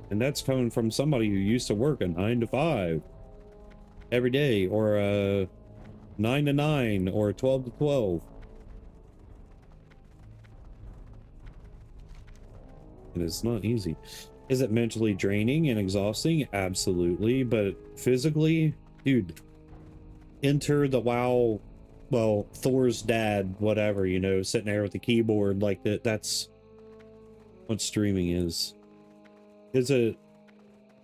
And that's coming from somebody who used to work a 9 to 5 every day, or a 9 to 9, or a 12 to 12. It is not easy. Is it mentally draining and exhausting? Absolutely. But physically, dude, enter the WoW, well, Thor's dad, whatever, you know, sitting there with the keyboard like that. That's what streaming is. Is it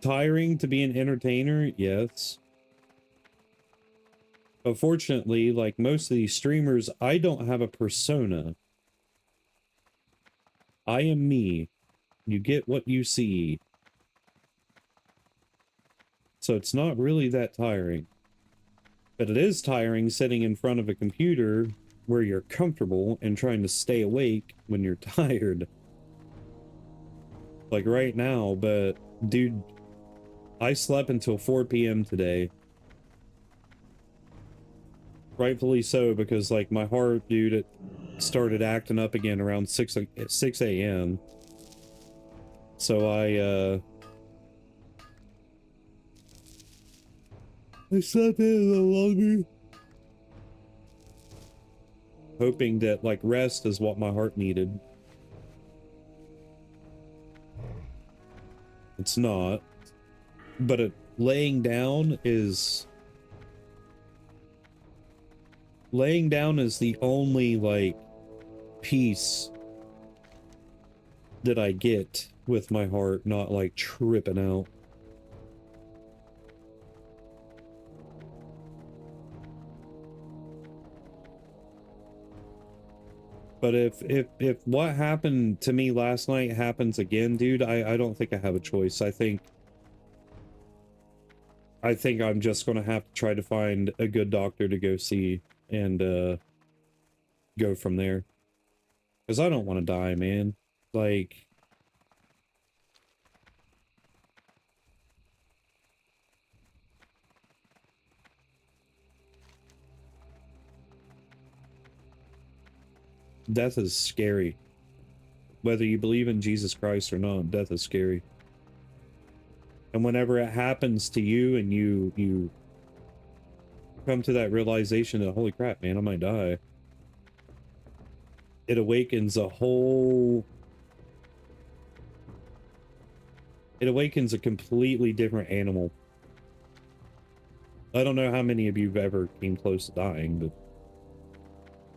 tiring to be an entertainer? Yes. But fortunately, like most of these streamers, I don't have a persona. I am me. You get what you see. So it's not really that tiring. But it is tiring sitting in front of a computer where you're comfortable and trying to stay awake when you're tired. Like right now, but dude, I slept until 4 p.m. today. Rightfully so, because like my heart, dude, it started acting up again around 6 a.m. So I slept in a little longer, hoping that like rest is what my heart needed. It's not, but laying down is the only like peace that I get with my heart not like tripping out. But if what happened to me last night happens again, dude, I don't think I have a choice. I think I'm just gonna have to try to find a good doctor to go see and go from there. Because I don't want to die, man. Like, death is scary. Whether you believe in Jesus Christ or not, death is scary. And whenever it happens to you and you come to that realization that, holy crap, man, I might die, it awakens a completely different animal. I don't know how many of you have ever came close to dying, but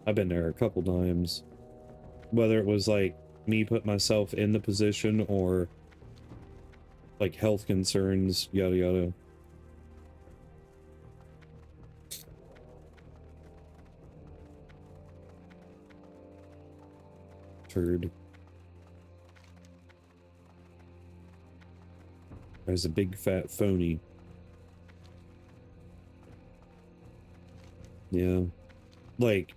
I've been there a couple times. Whether it was like me put myself in the position or like health concerns, yada yada. Turd. As a big fat phony. Yeah. Like,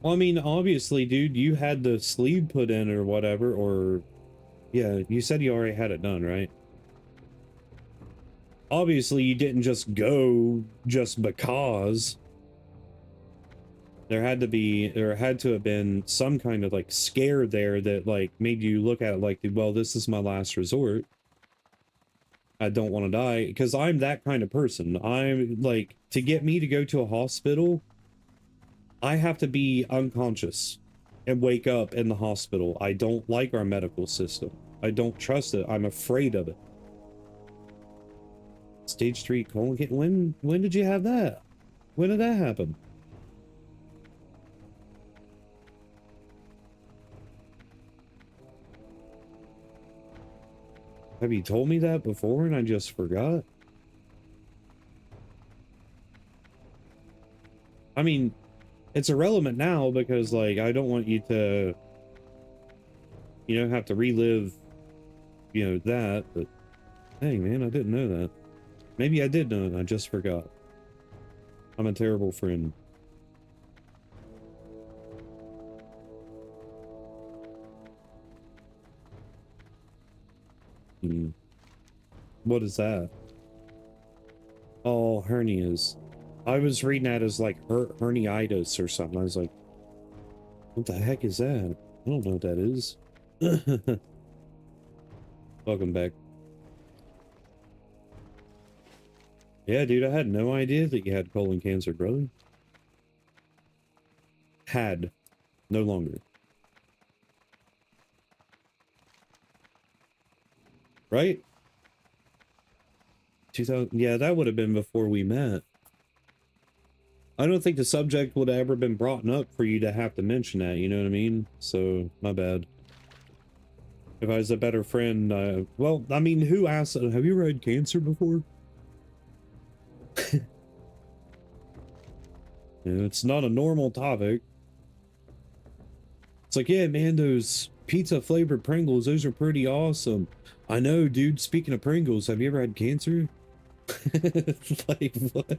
well, I mean, obviously, dude, you had the sleeve put in or whatever, or... Yeah, you said you already had it done, right? Obviously, you didn't just go just because. There had to have been some kind of, like, scare there that, like, made you look at it like, well, this is my last resort. I don't want to die, because I'm that kind of person. I'm, like, to get me to go to a hospital, I have to be unconscious and wake up in the hospital. I don't like our medical system. I don't trust it. I'm afraid of it. Stage 3 colon cancer. When did you have that? When did that happen? Have you told me that before and I just forgot? I mean, it's irrelevant now because, like, I don't want you to, you know, have to relive, you know, that, but dang, man, I didn't know that. Maybe I did know and I just forgot. I'm a terrible friend. Hmm. What is that? Oh, hernias. I was reading that as like herniitis or something. I was like, what the heck is that? I don't know what that is. Welcome back. Yeah, dude, I had no idea that you had colon cancer, brother. Had. No longer. Right? 2000. Yeah, that would have been before we met. I don't think the subject would have ever been brought up for you to have to mention that, you know what I mean? So, my bad. If I was a better friend, well, I mean, who asked, have you ever had cancer before? You know, it's not a normal topic. It's like, yeah, man, those pizza flavored Pringles, those are pretty awesome. I know, dude. Speaking of Pringles, have you ever had cancer? Like, what?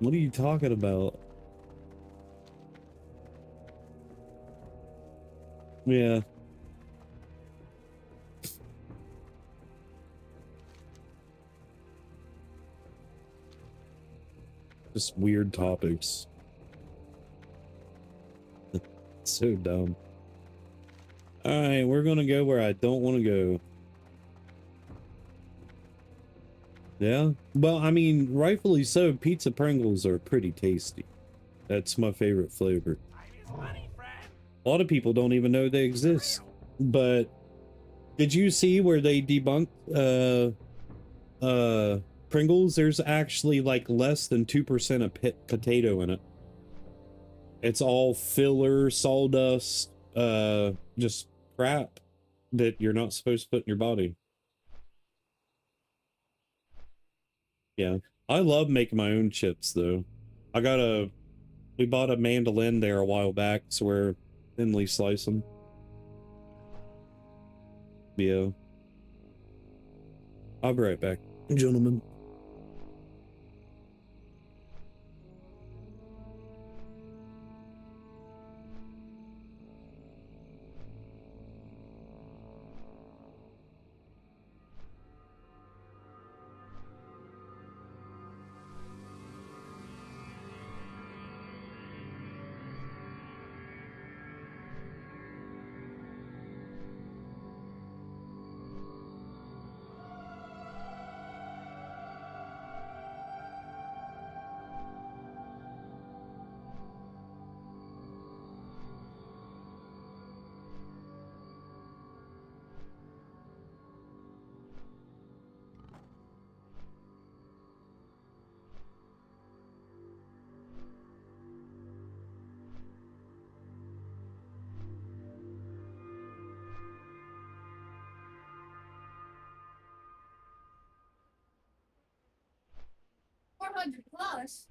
What are you talking about? Yeah. Just weird topics. So dumb. Alright, we're gonna go where I don't want to go. Yeah? Well, I mean, rightfully so, pizza Pringles are pretty tasty. That's my favorite flavor. A lot of people don't even know they exist. But did you see where they debunked Pringles? There's actually like less than 2% of potato in it. It's all filler, sawdust, just crap that you're not supposed to put in your body. Yeah. I love making my own chips though. We bought a mandolin there a while back, so we're thinly slice them. Yeah. I'll be right back, gentlemen. $400 plus.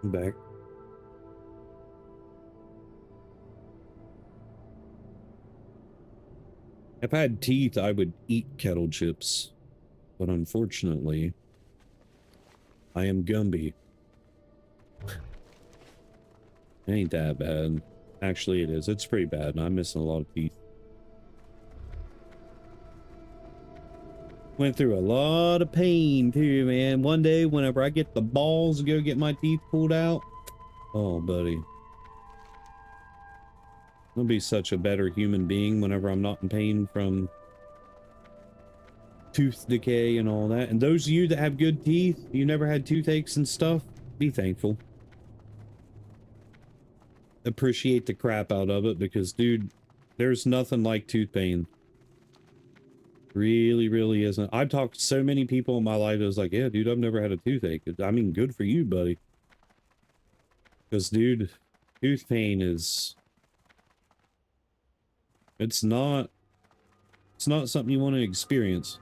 I'm back. If I had teeth, I would eat kettle chips. But unfortunately, I am Gumby. It ain't that bad. Actually, it is. It's pretty bad, and I'm missing a lot of teeth. Went through a lot of pain, too, man. One day, whenever I get the balls to go get my teeth pulled out, oh, buddy. I'll be such a better human being whenever I'm not in pain from tooth decay and all that. And those of you that have good teeth, you never had toothaches and stuff, be thankful. Appreciate the crap out of it because, dude, there's nothing like tooth pain. Really, really isn't. I've talked to so many people in my life that was like, yeah, dude, I've never had a toothache. I mean, good for you, buddy. Because, dude, tooth pain is... It's not something you want to experience.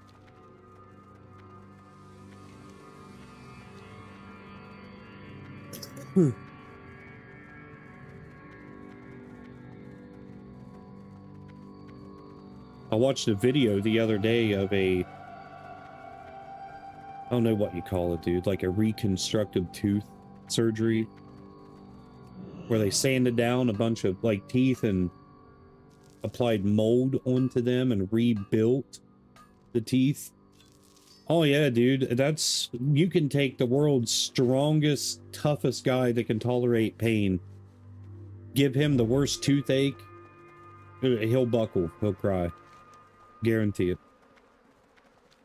I watched a video the other day of I don't know what you call it, dude, like a reconstructive tooth surgery where they sanded down a bunch of like teeth and applied mold onto them and rebuilt the teeth. Oh yeah, dude, that's, you can take the world's strongest, toughest guy that can tolerate pain, give him the worst toothache, he'll buckle, he'll cry. Guarantee it.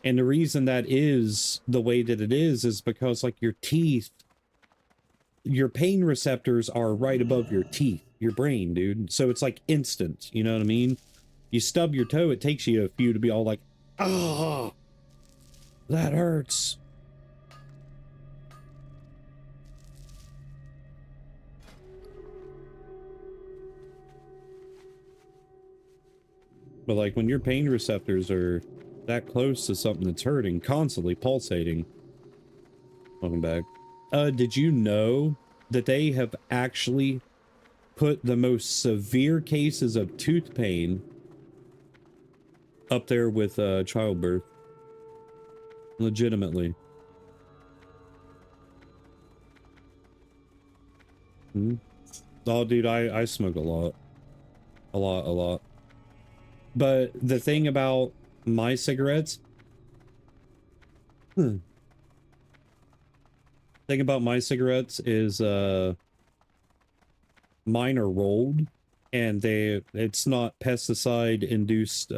And the reason that is the way that it is because like your teeth, your pain receptors are right above your teeth, your brain, dude. So it's like instant, you know what I mean? You stub your toe, it takes you a few to be all like, oh, that hurts. But like when your pain receptors are that close to something that's hurting, constantly pulsating. Welcome back. Did you know that they have actually put the most severe cases of tooth pain up there with childbirth? Legitimately. Hmm? Oh, dude, I smoke a lot. A lot. But the thing about my cigarettes, thing about my cigarettes is mine are rolled and it's not pesticide induced,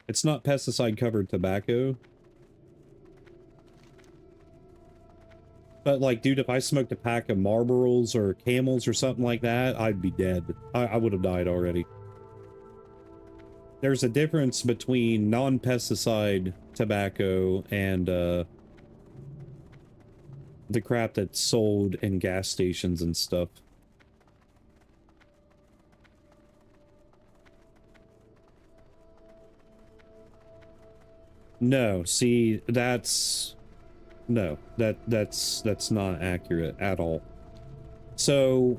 it's not pesticide covered tobacco. But like, dude, if I smoked a pack of Marlboros or Camels or something like that, I'd be dead. I would have died already. There's a difference between non-pesticide tobacco and the crap that's sold in gas stations and stuff. No, see, that's not accurate at all. So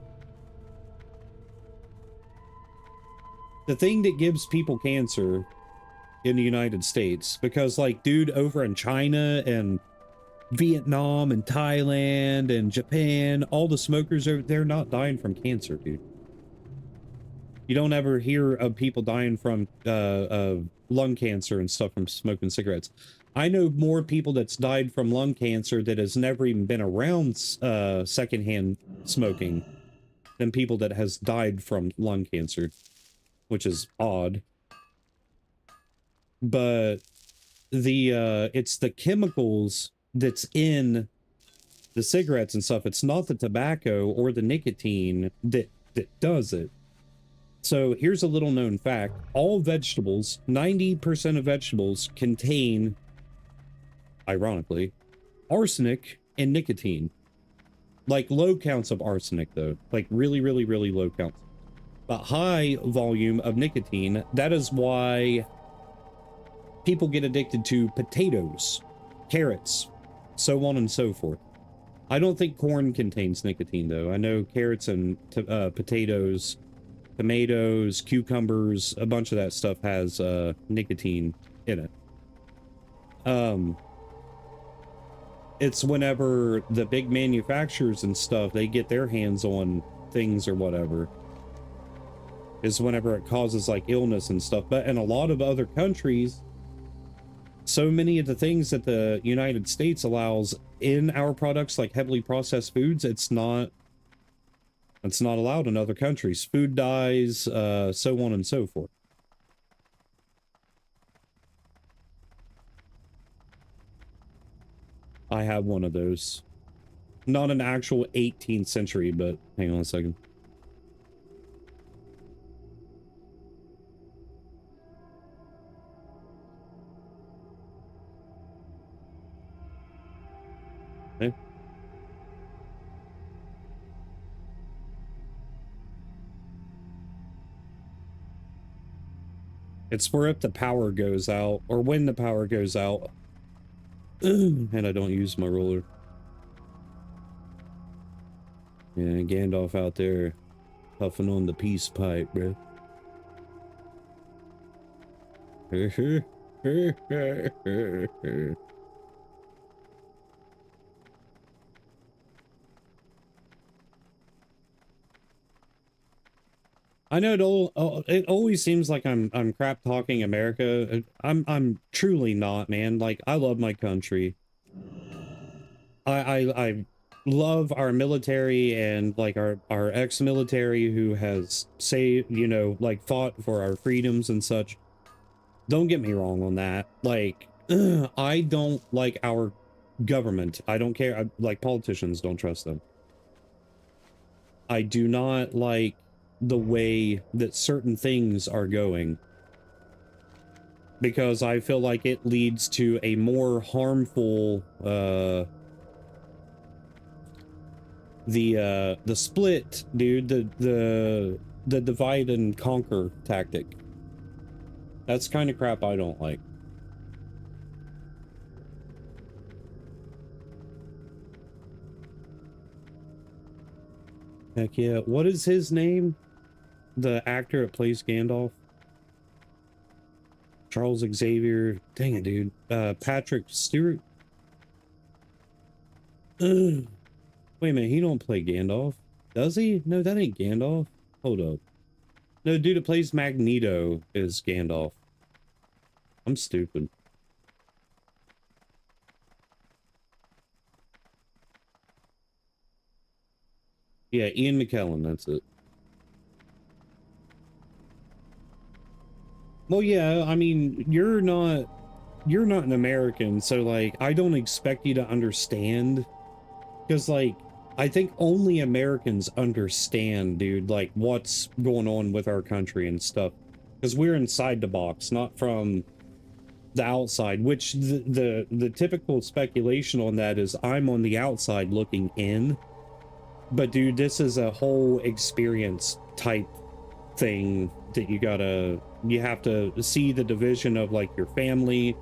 the thing that gives people cancer in the United States, because like, dude, over in China and Vietnam and Thailand and Japan, all the smokers are, they're not dying from cancer, dude. You don't ever hear of people dying from lung cancer and stuff from smoking cigarettes. I know more people that's died from lung cancer that has never even been around secondhand smoking than people that has died from lung cancer, which is odd. But the it's the chemicals that's in the cigarettes and stuff. It's not the tobacco or the nicotine that does it. So here's a little known fact. All vegetables, 90% of vegetables contain, ironically, arsenic and nicotine. Like low counts of arsenic though, like really, really, really low counts. But high volume of nicotine. That is why people get addicted to potatoes, carrots, so on and so forth. I don't think corn contains nicotine, though. I know carrots and potatoes, tomatoes, cucumbers, a bunch of that stuff has nicotine in it. It's whenever the big manufacturers and stuff, they get their hands on things or whatever, is whenever it causes like illness and stuff. But in a lot of other countries, so many of the things that the United States allows in our products, like heavily processed foods, it's not allowed in other countries. Food dyes, so on and so forth. I have one of those. Not an actual 18th century, but hang on a second. Okay. It's for if the power goes out, or when the power goes out. And I don't use my roller. Yeah, Gandalf out there puffing on the peace pipe, bro. I know it always seems like I'm crap talking America. I'm truly not, man. Like, I love my country. I love our military and like our ex-military who has saved, you know, like fought for our freedoms and such. Don't get me wrong on that. Like, I don't like our government. I don't care. Like, politicians, don't trust them. I do not like the way that certain things are going, because I feel like it leads to a more harmful the split, dude, the divide and conquer tactic. That's kind of crap I don't like. Heck yeah. What is his name? The actor that plays Gandalf? Charles Xavier. Dang it, dude. Patrick Stewart. Wait a minute, he don't play Gandalf. Does he? No, that ain't Gandalf. Hold up. No, dude that plays Magneto is Gandalf. I'm stupid. Yeah, Ian McKellen, that's it. Well, yeah, I mean, you're not an American, so like I don't expect you to understand, because like I think only Americans understand, dude, like what's going on with our country and stuff, because we're inside the box, not from the outside, which the typical speculation on that is I'm on the outside looking in. But dude, this is a whole experience type thing that you have to see the division of like your family,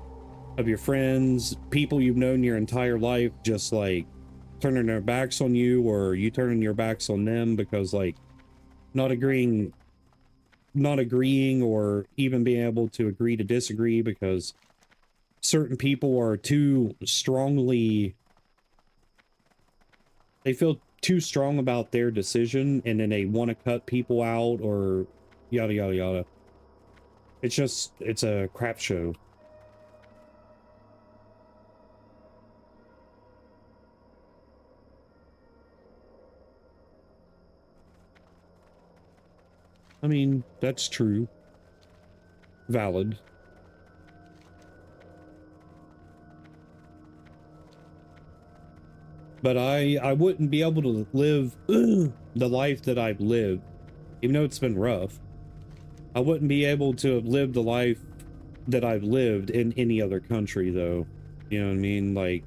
of your friends, people you've known your entire life, just like turning their backs on you, or you turning your backs on them because like not agreeing, or even being able to agree to disagree because certain people are too strongly, they feel too strong about their decision, and then they want to cut people out or yada yada yada. It's a crap show. I mean, that's true. Valid. But I wouldn't be able to live the life that I've lived, even though it's been rough. I wouldn't be able to have lived the life that I've lived in any other country, though. You know what I mean? Like,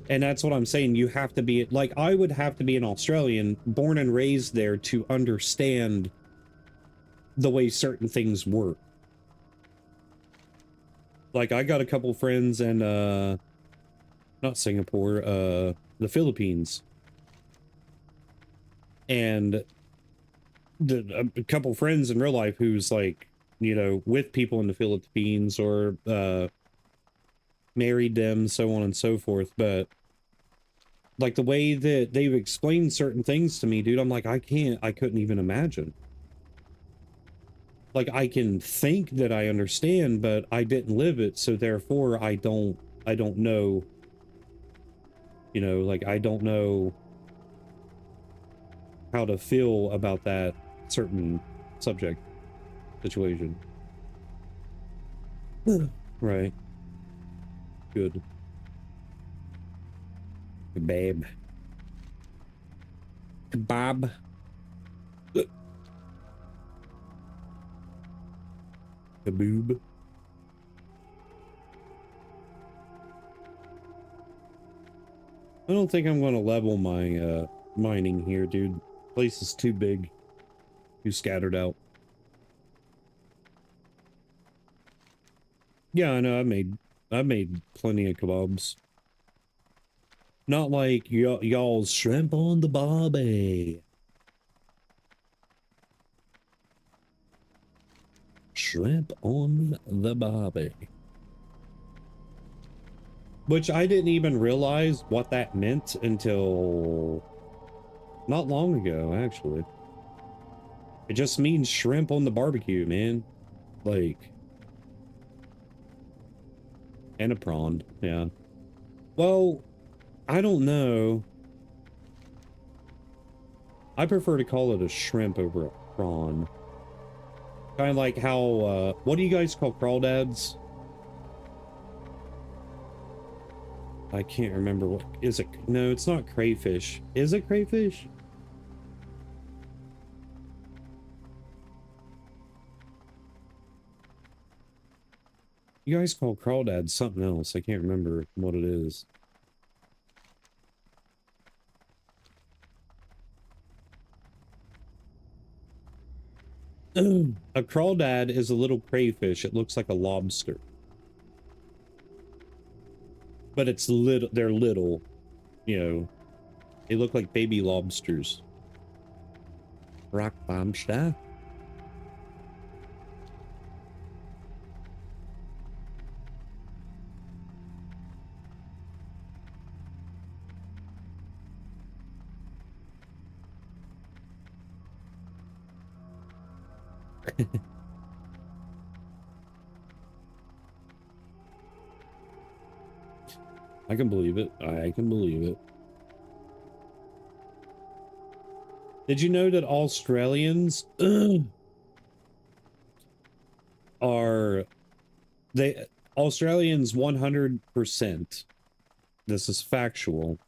and that's what I'm saying. You have to be, like, I would have to be an Australian, born and raised there, to understand the way certain things work. Like, I got a couple friends in, not Singapore, the Philippines. And a couple friends in real life who's like, you know, with people in the Philippines or married them, so on and so forth. But like the way that they've explained certain things to me, dude, I'm like, I couldn't even imagine. Like, I can think that I understand, but I didn't live it, so therefore I don't know, you know, like, I don't know how to feel about that certain subject situation. Right. Good. Babe. Bob. The boob. I don't think I'm going to level my mining here, dude. Place is too big. Too scattered out. Yeah, I know. I made plenty of kebabs. Not like y'all's shrimp on the barbie. Shrimp on the barbie. Which I didn't even realize what that meant until not long ago, actually. It just means shrimp on the barbecue, man. Like, and a prawn, yeah. Well, I don't know. I prefer to call it a shrimp over a prawn. Kind of like how, what do you guys call crawdads? I can't remember what is it. No, it's not crayfish. Is it crayfish? You guys call crawdads something else. I can't remember what it is. A crawdad is a little crayfish. It looks like a lobster. But it's little, they're little, you know. They look like baby lobsters. Rock bomb stuff. I can believe it. I can believe it. Did you know that Australians Australians 100%, this is factual,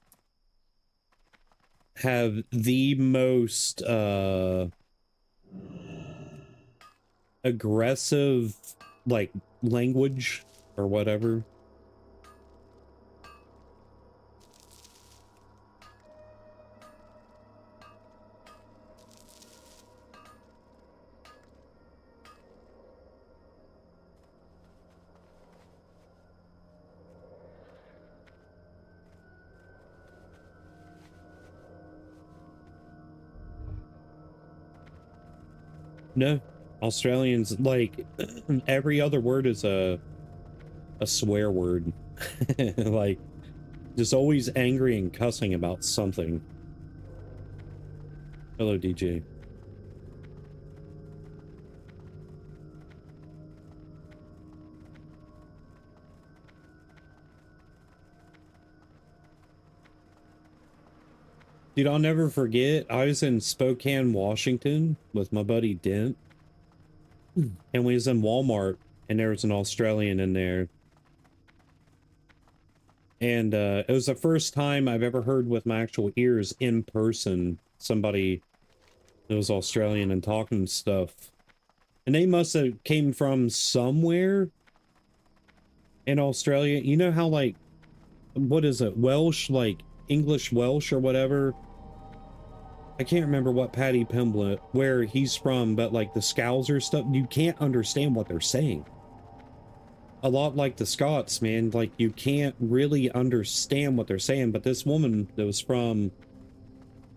have the most aggressive like language or whatever. No, Australians, like, every other word is a swear word. Like, just always angry and cussing about something. Hello, DJ. Dude, I'll never forget, I was in Spokane, Washington with my buddy Dent. And we was in Walmart, and there was an Australian in there. And it was the first time I've ever heard with my actual ears in person somebody that was Australian and talking stuff. And they must have came from somewhere in Australia. You know how, like, what is it? Welsh, like English Welsh or whatever. I can't remember what Paddy Pimblett, where he's from, but like the Scouser stuff, you can't understand what they're saying. a lot like the Scots, man. Like, you can't really understand what they're saying, but this woman that was from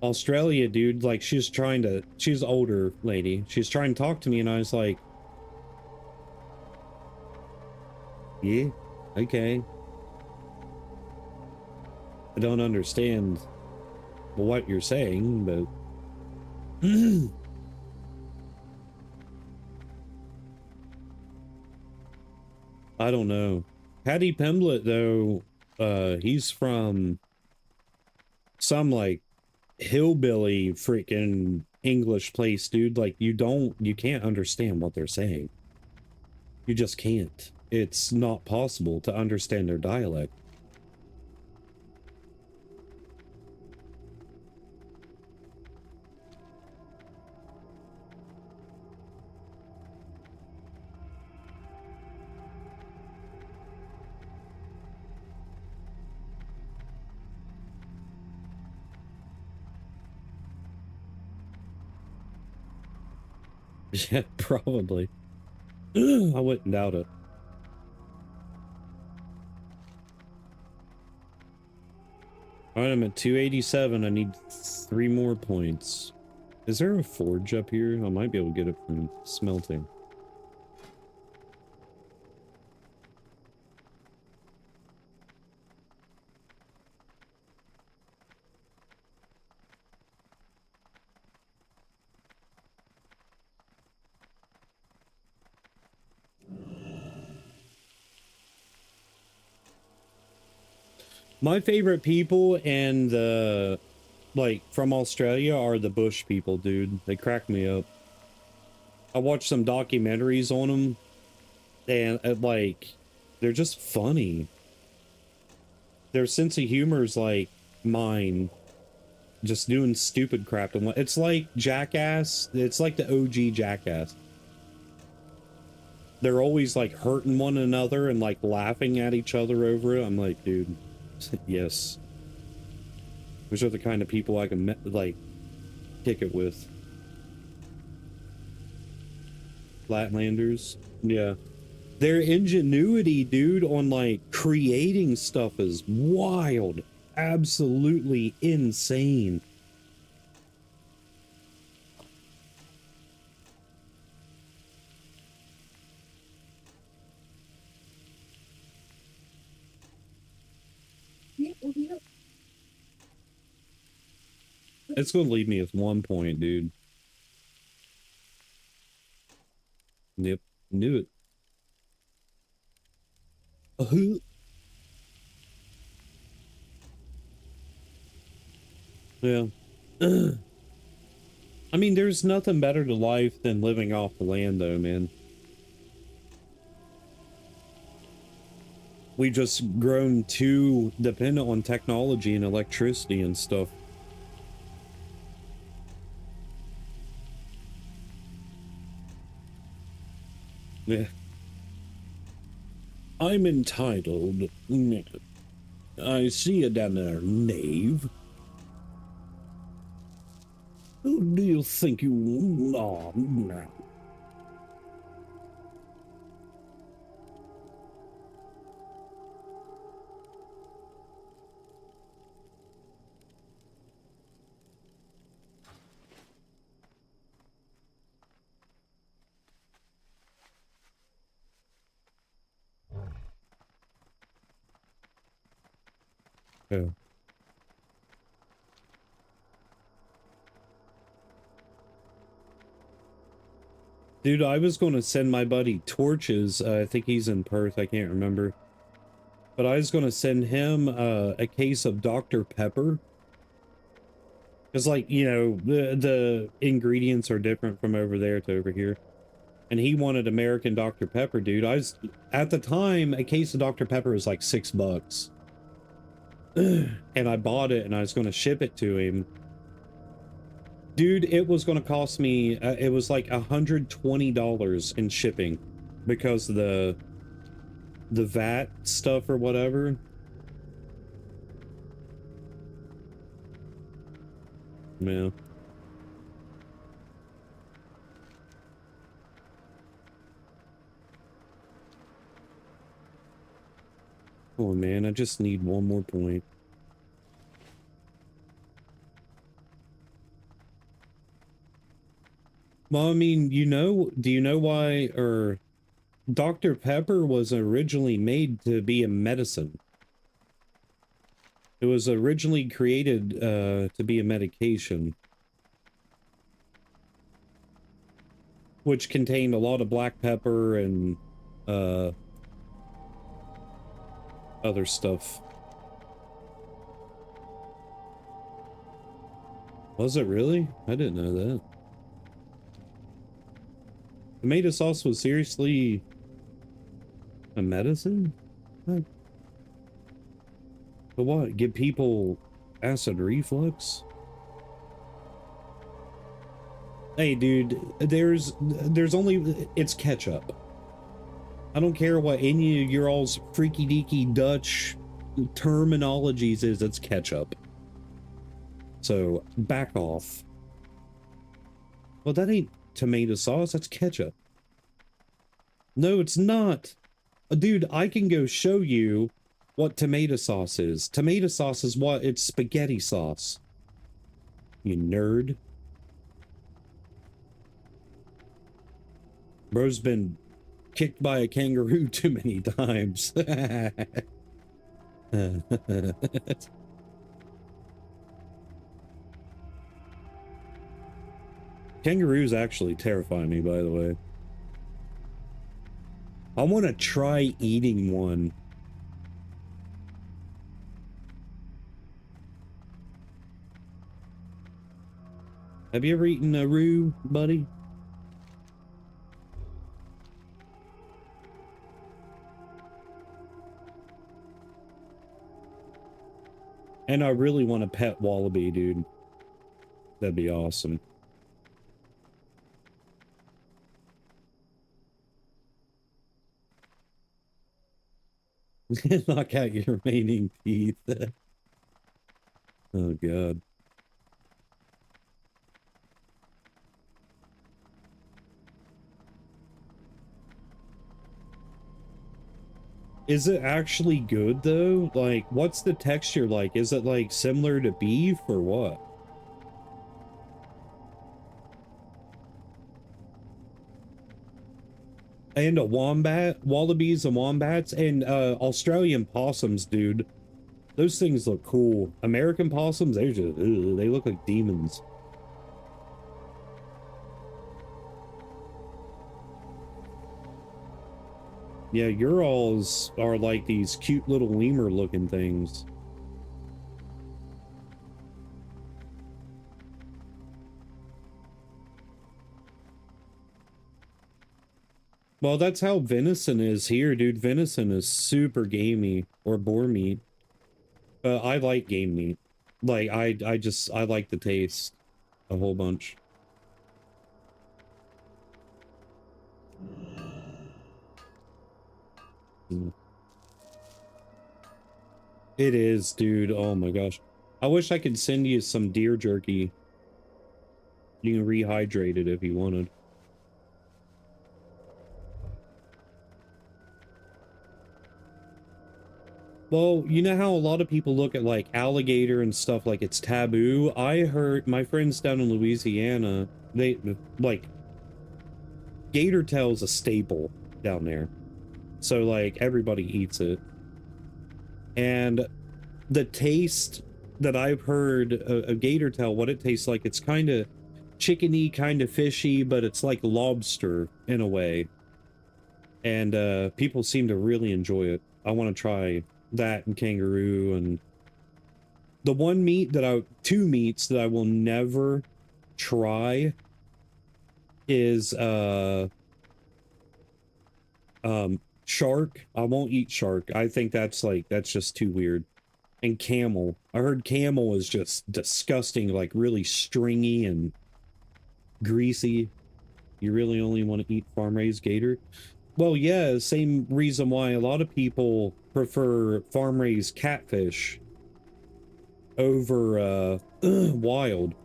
Australia, dude, like, she's an older lady. She's trying to talk to me, and I was like, yeah, okay. I don't understand what you're saying, but I don't know. Paddy Pimblett, though, he's from some, like, hillbilly freaking English place, dude. Like, you can't understand what they're saying. You just can't. It's not possible to understand their dialect. Yeah, probably. I wouldn't doubt it. All right, I'm at 287. I need 3 more points. Is there a forge up here? I might be able to get it from smelting. My favorite people and the like from Australia are the bush people, dude. They crack me up. I watched some documentaries on them, and like, they're just funny. Their sense of humor is like mine, just doing stupid crap. And it's like Jackass. It's like the OG Jackass. They're always like hurting one another and like laughing at each other over it. I'm like, dude, yes. Those are the kind of people I can like kick it with. Flatlanders, yeah. Their ingenuity, dude, on like creating stuff is wild. Absolutely insane. It's gonna leave me with 1 point, dude. Yep, knew it. Yeah. I mean, there's nothing better to life than living off the land, though, man. We just grown too dependent on technology and electricity and stuff. Yeah. I'm entitled. I see you down there, knave. Who do you think you are now? Yeah. Dude, I was going to send my buddy torches. I think he's in Perth. I can't remember. But I was going to send him a case of Dr. Pepper. Because, like, you know, the ingredients are different from over there to over here. And he wanted American Dr. Pepper, dude. At the time, a case of Dr. Pepper was like $6. And I bought it and I was going to ship it to him. Dude, it was going to cost me, it was like $120 in shipping because of the VAT stuff or whatever. Yeah. Come on, man. I just need one more point. Well, I mean, do you know why, or Dr. Pepper was originally made to be a medicine. It was originally created to be a medication, which contained a lot of black pepper and other stuff. Was it really? I didn't know that. Tomato sauce was seriously a medicine? What? But what? Give people acid reflux? Hey, dude, there's only, it's ketchup. I don't care what any of your all's freaky deaky Dutch terminologies is, it's ketchup. So, back off. Well, that ain't tomato sauce, that's ketchup. No, it's not. Dude, I can go show you what tomato sauce is. Tomato sauce is what? It's spaghetti sauce. You nerd. Bro's been kicked by a kangaroo too many times. Kangaroos actually terrify me, by the way. I want to try eating one. Have you ever eaten a roo, buddy? And I really want a pet wallaby, dude. That'd be awesome. Knock out your remaining teeth. Oh, God. Is it actually good, though? Like, what's the texture like? Is it, like, similar to beef, or what? And a wombat, wallabies and wombats, and Australian possums, dude. Those things look cool. American possums, they're just, ugh, they look like demons. Yeah, Urals are like these cute little lemur looking things. Well, that's how venison is here, dude. Venison is super gamey, or boar meat. I like game meat. Like, I like the taste a whole bunch. It is, dude. Oh my gosh. I wish I could send you some deer jerky. You can rehydrate it if you wanted. Well, you know how a lot of people look at like alligator and stuff like it's taboo? I heard my friends down in Louisiana, they like gator tail's a staple down there. So like everybody eats it. And the taste that I've heard a gator tail, what it tastes like, it's kind of chickeny, kind of fishy, but it's like lobster in a way. And people seem to really enjoy it. I want to try that and kangaroo. And the one meat that two meats that I will never try is shark. I won't eat shark. I think that's just too weird. And camel. I heard camel is just disgusting, like really stringy and greasy. You really only want to eat farm-raised gator? Well, yeah, same reason why a lot of people prefer farm-raised catfish over wild.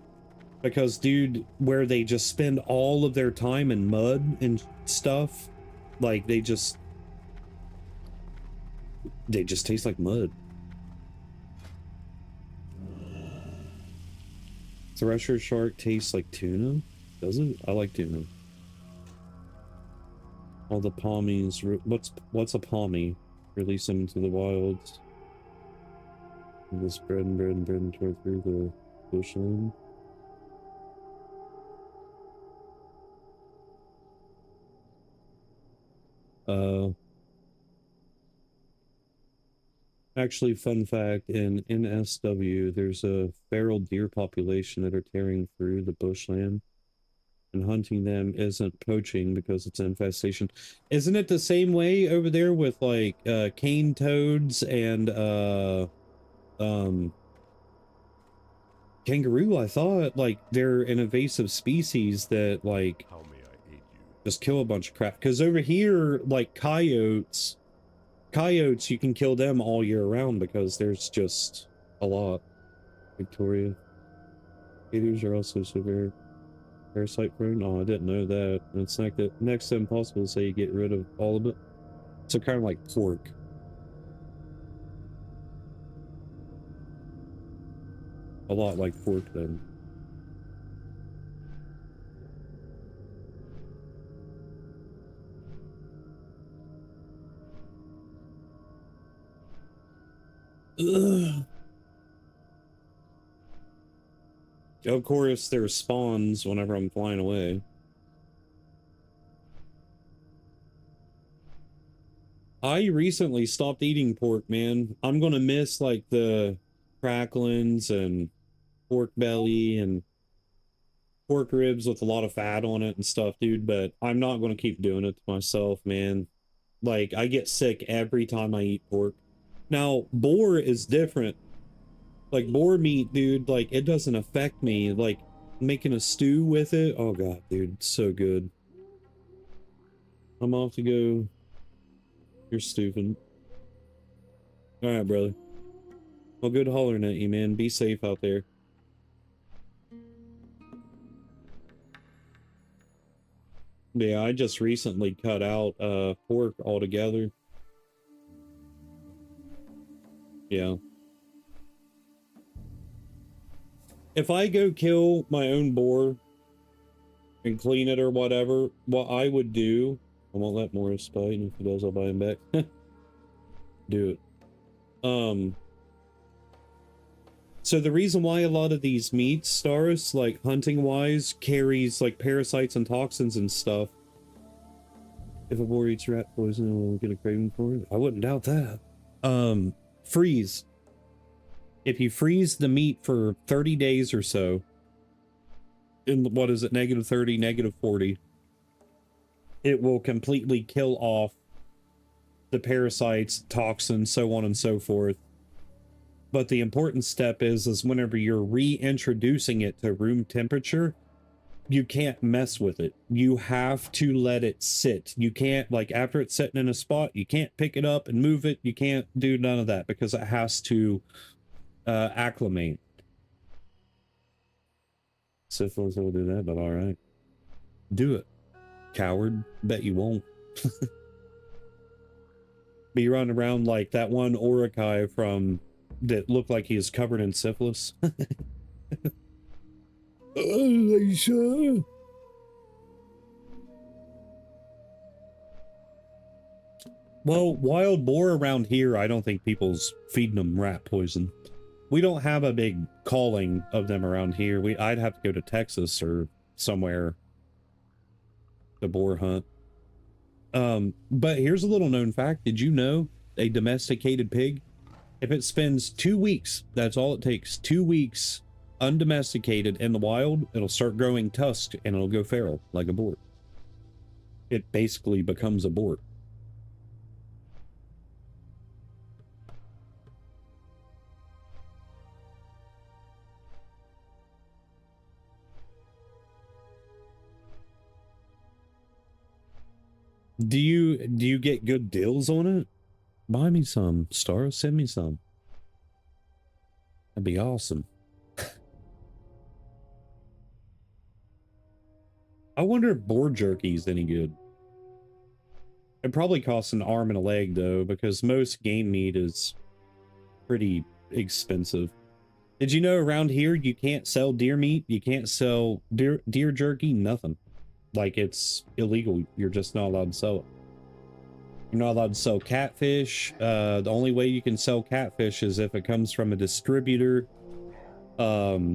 Because, dude, where they just spend all of their time in mud and stuff, like they just They just taste like mud. Thresher shark tastes like tuna? Does it? I like tuna. All the palmies. What's a palmy? Release them into the wilds. This spread and toward through the bushland. Actually, fun fact, in NSW, there's a feral deer population that are tearing through the bushland, and hunting them isn't poaching because it's infestation. Isn't it the same way over there with like cane toads and kangaroo? I thought like they're an invasive species that like How may I aid you? just kill a bunch of crap. Because over here, like coyotes, you can kill them all year round because there's just a lot. Victoria. Gators are also severe parasite prone. Oh, I didn't know that. And it's like that next to impossible to say you get rid of all of it. So kind of like pork. A lot like pork then. Ugh. Of course, there's spawns whenever I'm flying away. I recently stopped eating pork, man. I'm gonna miss like the cracklins and pork belly and pork ribs with a lot of fat on it and stuff, dude, but I'm not gonna keep doing it to myself, man. Like, I get sick every time I eat pork. Now, boar is different. Like, boar meat, dude, like, it doesn't affect me. Like, making a stew with it, oh god, dude, it's so good. I'm off to go. You're stupid. Alright, brother. Well, good hollering at you, man. Be safe out there. Yeah, I just recently cut out pork altogether. Yeah. If I go kill my own boar and clean it or whatever, what I would do, I won't let Morris bite, and if he does, I'll buy him back. Do it. So the reason why a lot of these meats, stars, like hunting-wise, carries like parasites and toxins and stuff. If a boar eats rat poison, it will get a craving for it. I wouldn't doubt that. Freeze. If you freeze the meat for 30 days or so, in what is it, -30, -40, it will completely kill off the parasites, toxins, so on and so forth. But the important step is whenever you're reintroducing it to room temperature, you can't mess with it. You have to let it sit. You can't, like, after it's sitting in a spot, you can't pick it up and move it. You can't do none of that because it has to acclimate. Syphilis will do that, but all right. Do it, coward. Bet you won't. Be running around like that one Orokai from that looked like he was covered in syphilis. Alicia. Well, wild boar around here, I don't think people's feeding them rat poison. We don't have a big calling of them around here. I'd have to go to Texas or somewhere to boar hunt. But here's a little known fact. Did you know a domesticated pig, if it spends 2 weeks, that's all it takes, 2 weeks undomesticated in the wild, it'll start growing tusks and it'll go feral like a boar. It basically becomes a boar. Do you get good deals on it? Buy me some, Star. Send me some. That'd be awesome. I wonder if boar jerky is any good. It probably costs an arm and a leg though, because most game meat is pretty expensive. Did you know around here you can't sell deer meat? You can't sell deer jerky, nothing. Like, it's illegal. You're just not allowed to sell it. You're not allowed to sell catfish. The only way you can sell catfish is if it comes from a distributor. Yeah.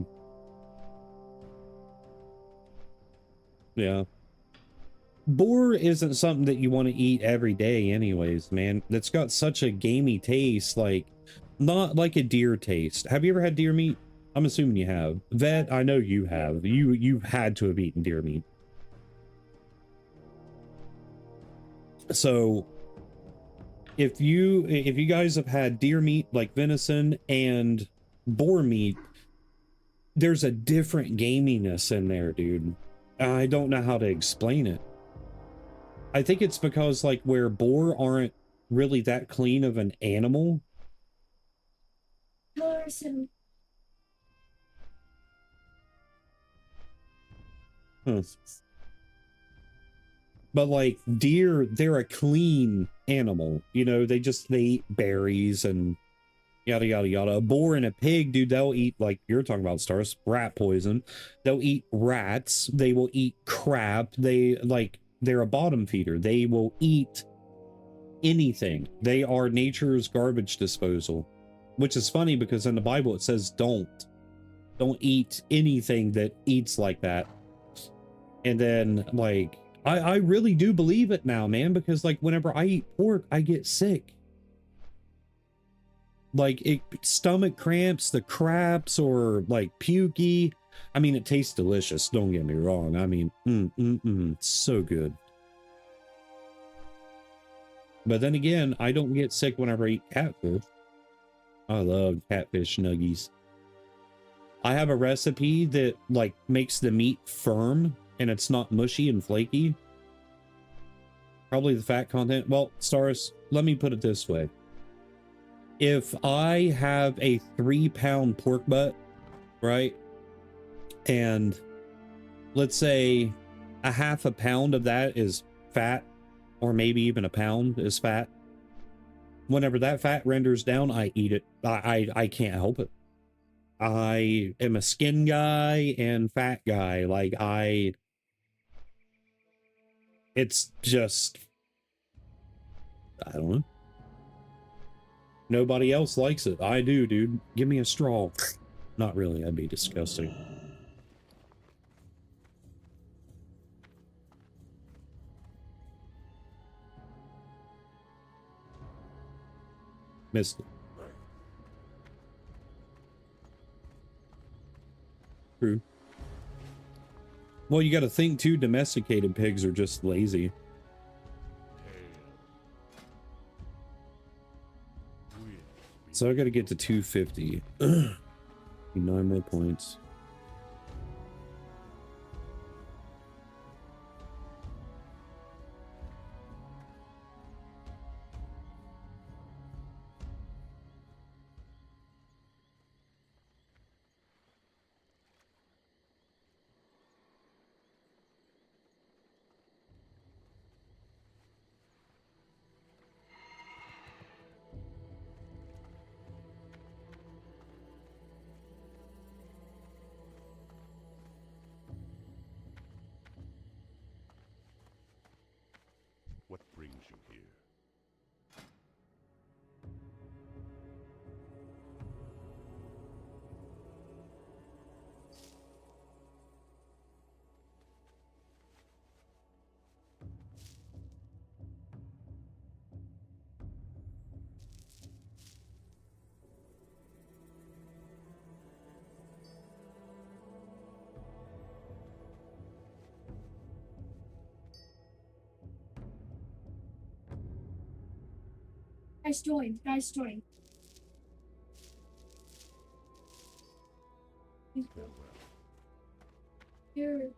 Boar isn't something that you want to eat every day anyways, man. It's got such a gamey taste, like, not like a deer taste. Have you ever had deer meat? I'm assuming you have. Vet, I know you have. You've had to have eaten deer meat. So if you guys have had deer meat, like venison, and boar meat, there's a different gaminess in there, dude. I don't know how to explain it. I think it's because, like, where boar aren't really that clean of an animal. Person. Huh. But like deer, they're a clean animal. You know, they eat berries and yada yada yada. A boar and a pig, dude, they'll eat, like you're talking about, Stars, rat poison. They'll eat rats. They will eat crap. They're a bottom feeder. They will eat anything. They are nature's garbage disposal. Which is funny because in the Bible it says don't eat anything that eats like that. And then, like, I really do believe it now, man, because, like, whenever I eat pork, I get sick. Like, stomach cramps, the craps, or, like, pukey. I mean, it tastes delicious, don't get me wrong. I mean, it's so good. But then again, I don't get sick whenever I eat catfish. I love catfish nuggies. I have a recipe that, like, makes the meat firm and it's not mushy and flaky. Probably the fat content. Well, Stars, let me put it this way. If I have a 3-pound pork butt, right? And let's say a half a pound of that is fat, or maybe even a pound is fat. Whenever that fat renders down, I eat it. I can't help it. I am a skin guy and fat guy. Like, it's just, I don't know. Nobody else likes it. I do, dude. Give me a straw. Not really. That'd be disgusting. Missed it. True. Well, you got to think too, domesticated pigs are just lazy. So I got to get to 250. 9 more points. What brings you here? Guys joined. Guys joined. Farewell. Here.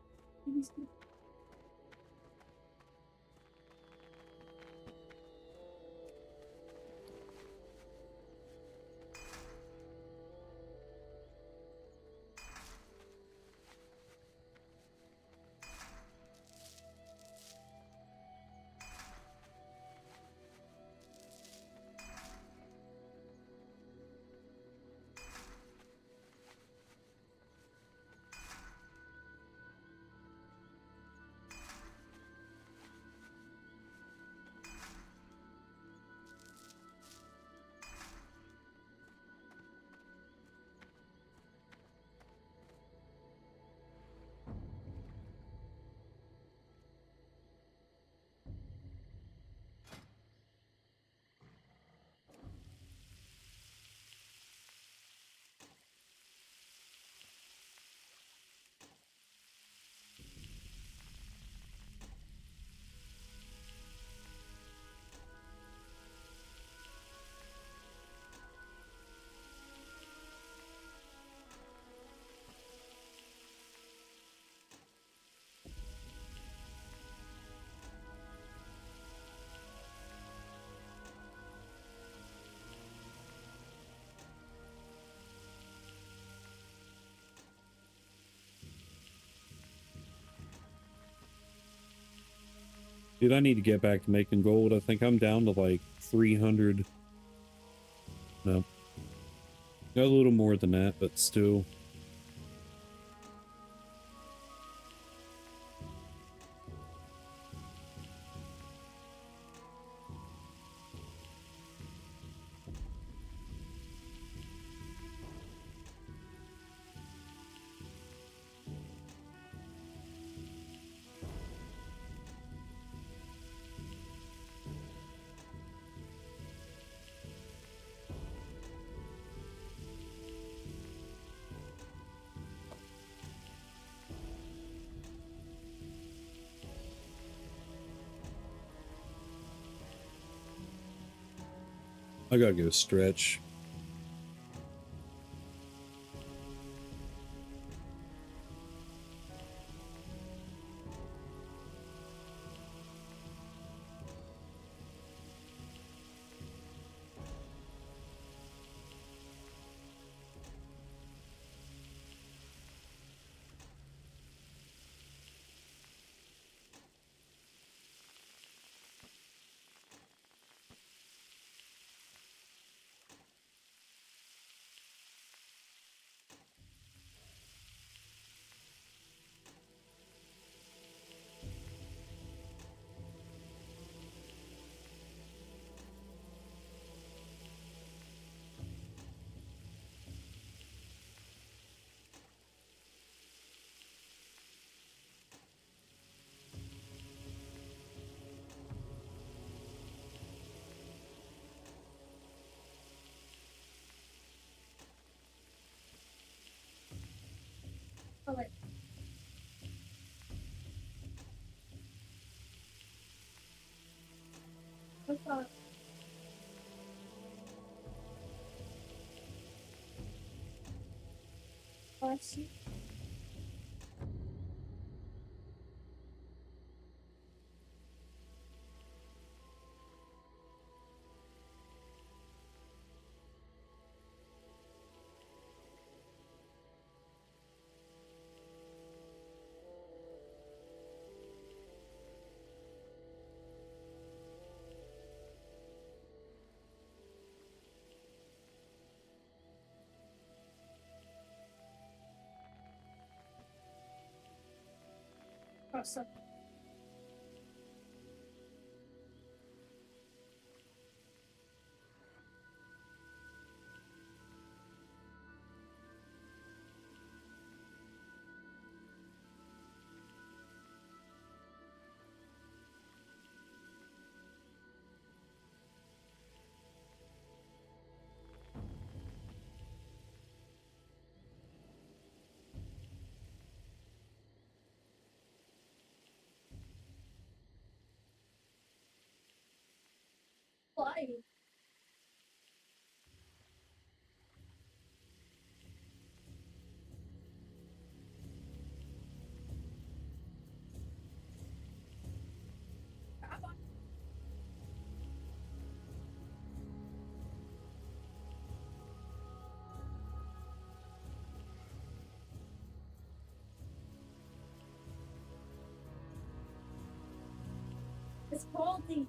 Dude, I need to get back to making gold. I think I'm down to like 300. No. Got a little more than that, but still. I gotta go stretch. Oh, wait. What's up? Oh, I see. Awesome. Why? It's faulty.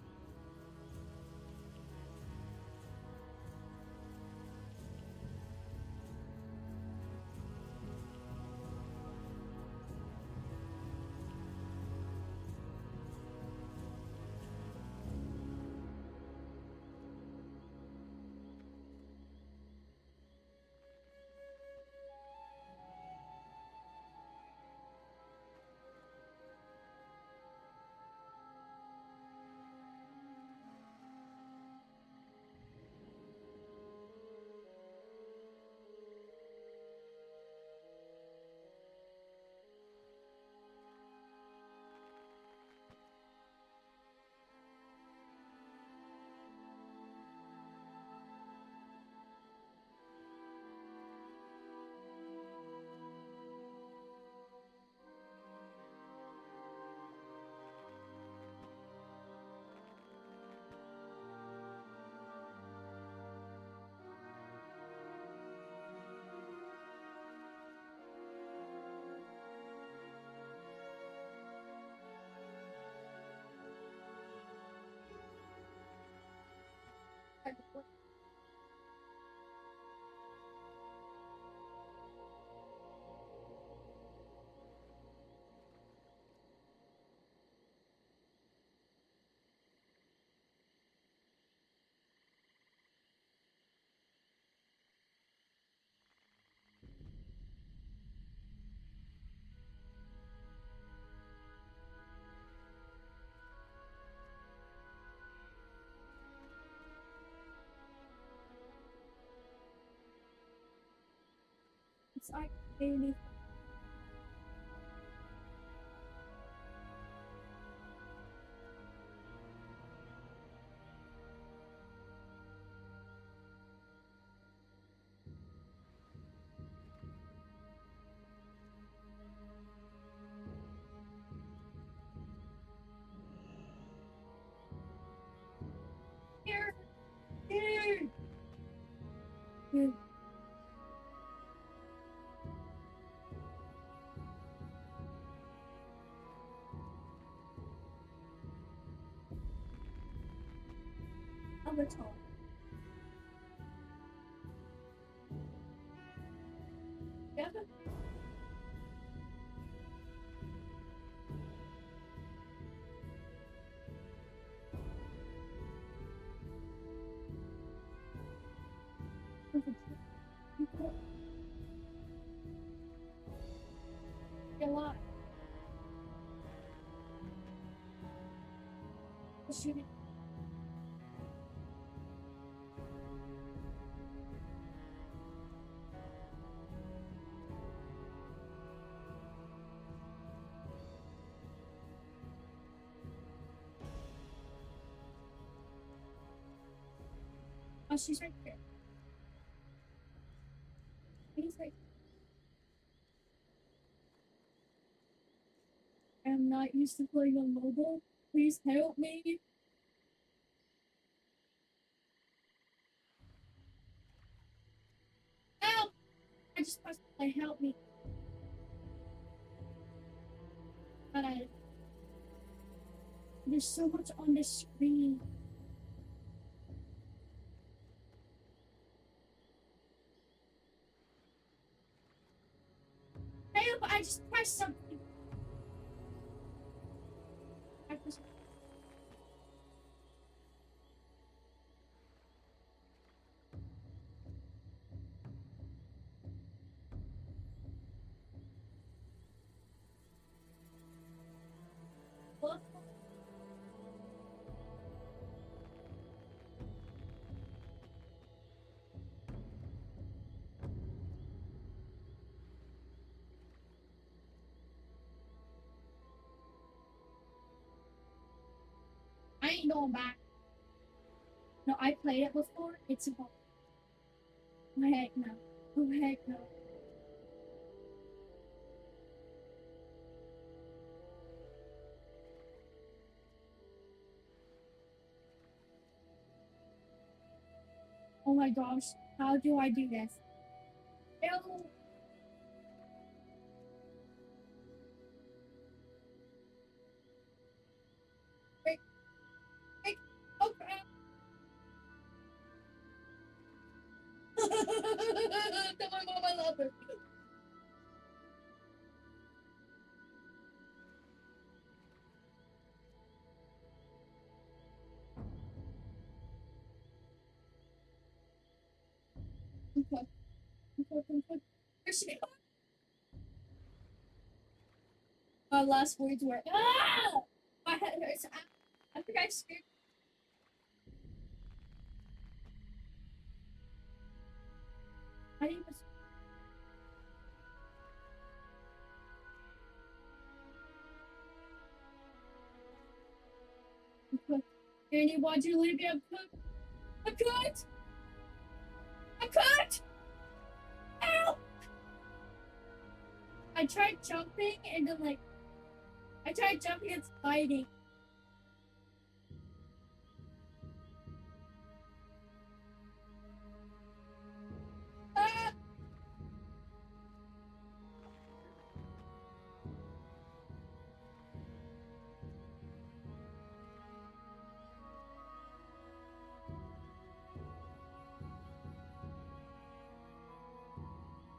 It's like really. Here, here. Here. Avatar. Yeah. You're alive. Shoot it. Oh, she's right there. He's right. I'm not used to playing on mobile. Please help me. Help! I just pressed play. Help me. But there's so much on the screen. Help! I just pressed something. I pressed. What? I ain't going back. No, I played it before. It's about. Oh, heck no. Oh, heck no. Oh my gosh. How do I do this? Ew. Wait. Wait. Oh, crap. Tell my mom I love her. Okay. Okay. Where's she? My last words were, ah! My head hurts. I think I scared. I didn't even. Danny, why'd you leave me? I could! I could! Ow! I tried jumping and then, like, I tried jumping and sliding. Ah!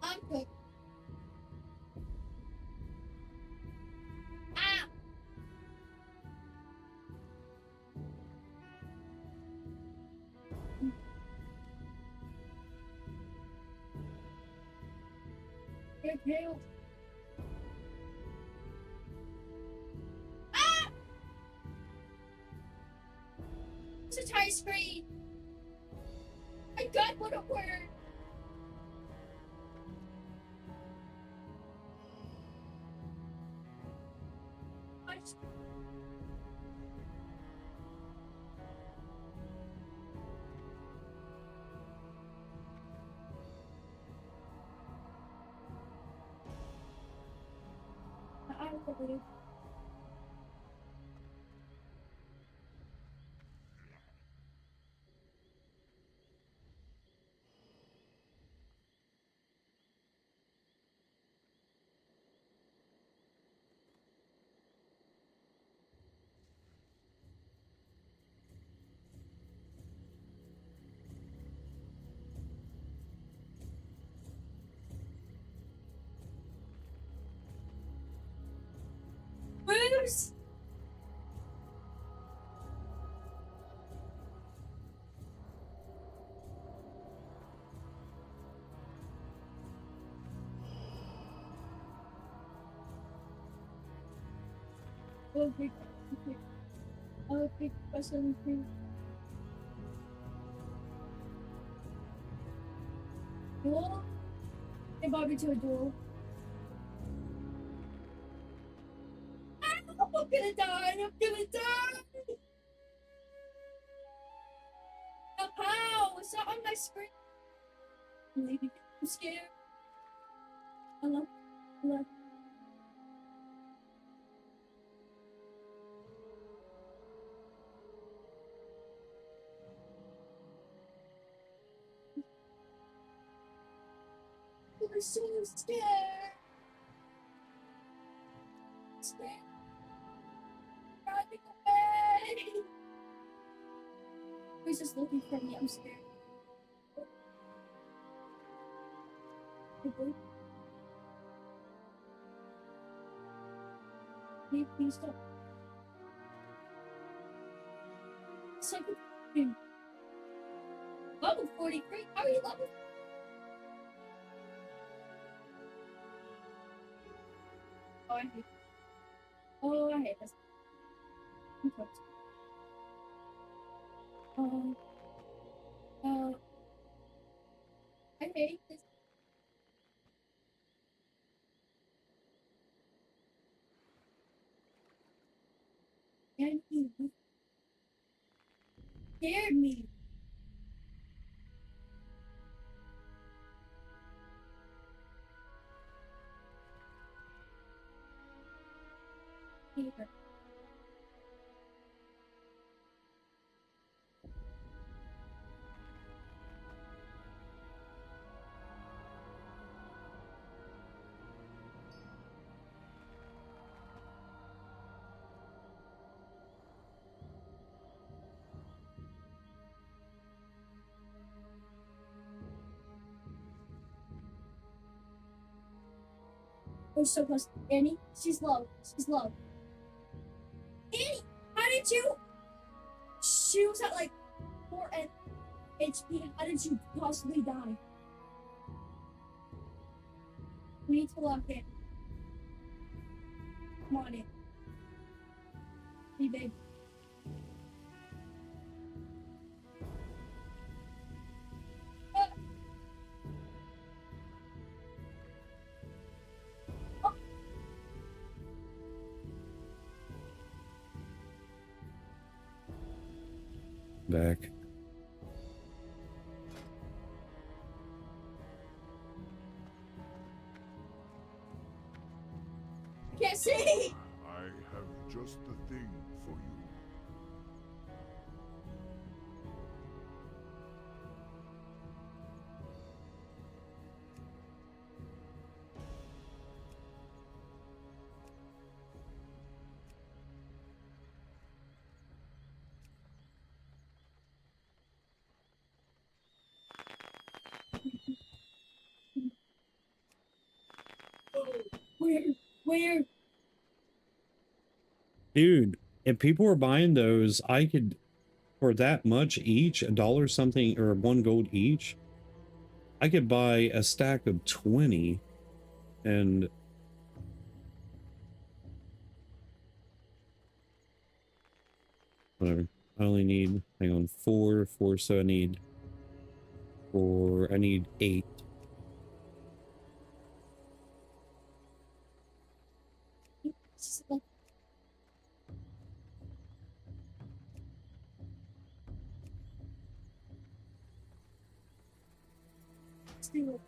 I'm good. Ah! Good help. Ah! It's a tie screen. My gut wouldn't work. I believe. Bruce! Oh, big question. Oh, big question. Duel? Hey, Bobby to a duel. I'm gonna die! I'm gonna die! How? It's not on my screen. I'm leaving. I'm scared. I love. I'm so scared. Scared. Running away. He's just looking for me. I'm scared. Please stop. Second. Level 43? How are you level? Oh, I hate this. Oh, I hate this. I'm close. I hate this. And you scared me. Here. Oh, so close. Annie, she's low. She's low. Annie, how did you? She was at like 4 HP. How did you possibly die? We need to lock in. Come on in. Hey, babe. Back. Can't see. I have just the thing for you. Where? Dude, if people were buying those, I could, for that much each, $1 something or 1 gold each, I could buy a stack of 20 and whatever. I only need, hang on, 4, so I need 4, I need 8. Go.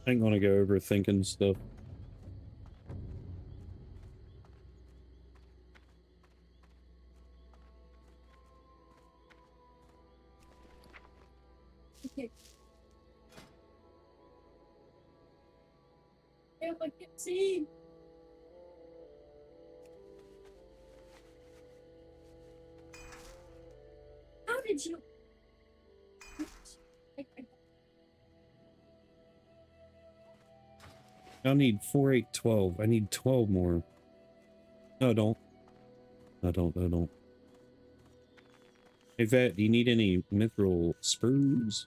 I ain't gonna go overthinking stuff. Okay. If I can see. How did you? I need 4, 8, 12. I need 12 more. No, don't. No, don't. Hey, Vet, do you need any mithril spurs?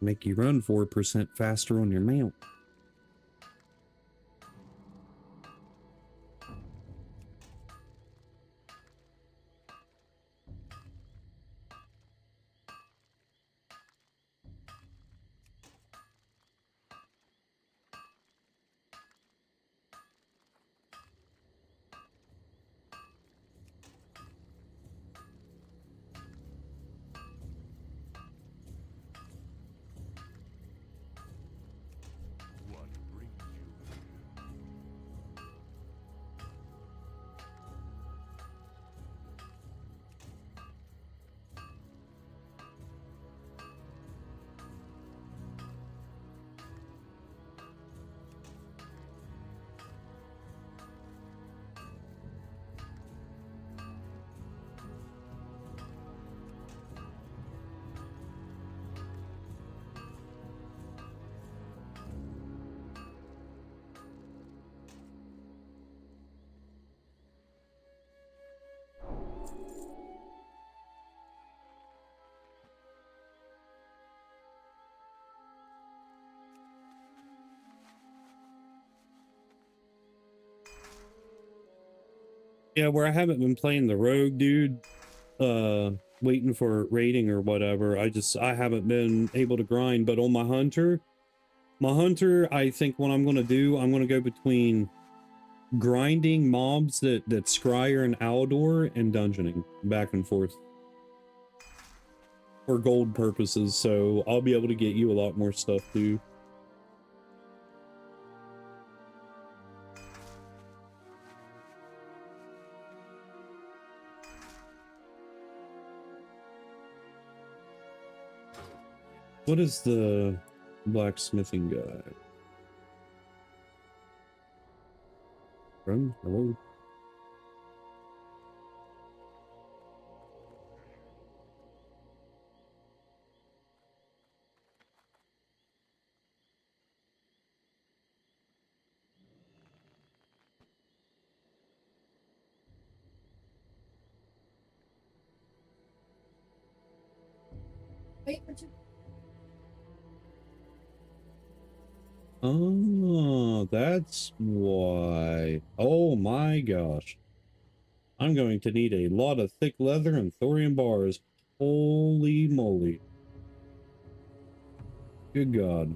Make you run 4% faster on your mount. What brings you? Yeah, where I haven't been playing the rogue, dude, waiting for raiding or whatever, I haven't been able to grind, but on my hunter, I think what I'm gonna do, I'm gonna go between grinding mobs that scryer and Aldor and dungeoning back and forth for gold purposes, so I'll be able to get you a lot more stuff too. What is the blacksmithing guy? Run, hello. Wait for you. Oh, that's why. Oh my gosh. I'm going to need a lot of thick leather and thorium bars. Holy moly. Good God.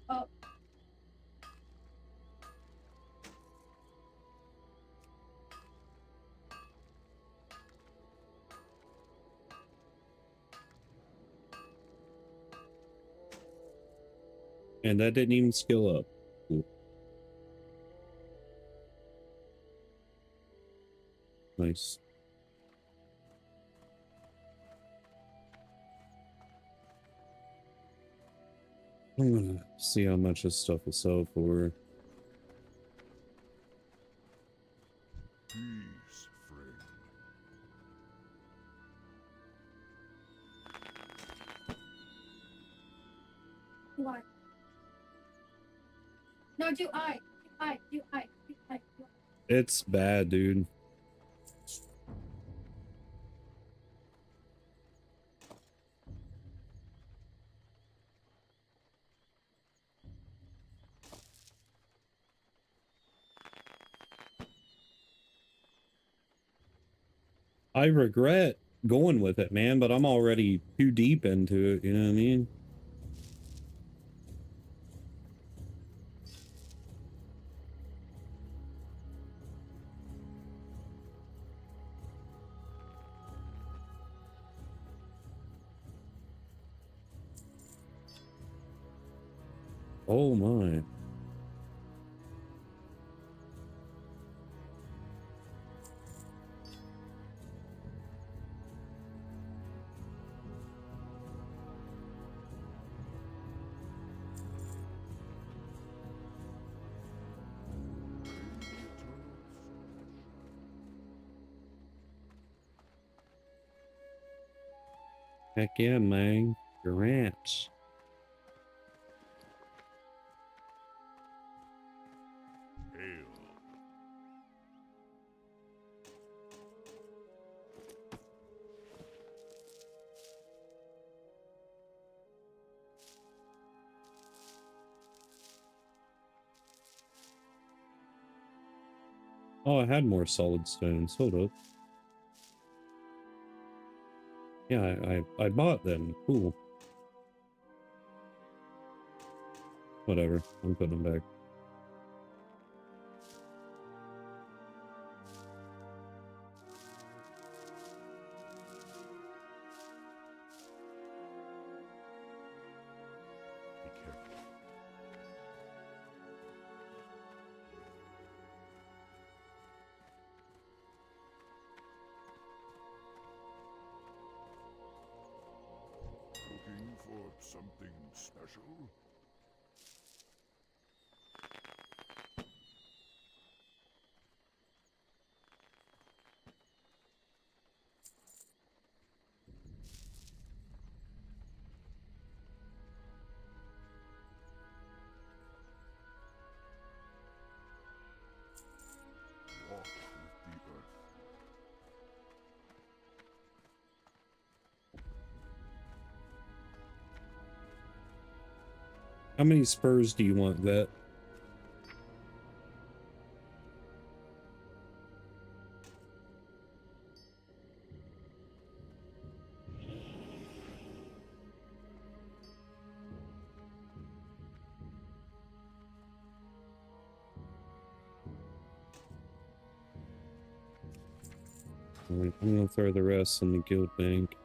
Oh, And that didn't even skill up. Cool. Nice. I'm gonna see how much this stuff will sell for. Peace, friend. why? No, do I. Do I. Do I. Do I. Do I. It's bad, dude. I regret going with it, man, but I'm already too deep into it, you know what I mean? Oh my. Heck yeah, man. Your ranch. Hail. Oh, I had more solid stones. Hold up. Yeah, I bought them. Cool. Whatever. I'm putting them back. Be careful. Looking for something special? Walk with the earth. How many spurs do you want, Vet? Alright, I'm gonna throw the rest in the guild bank.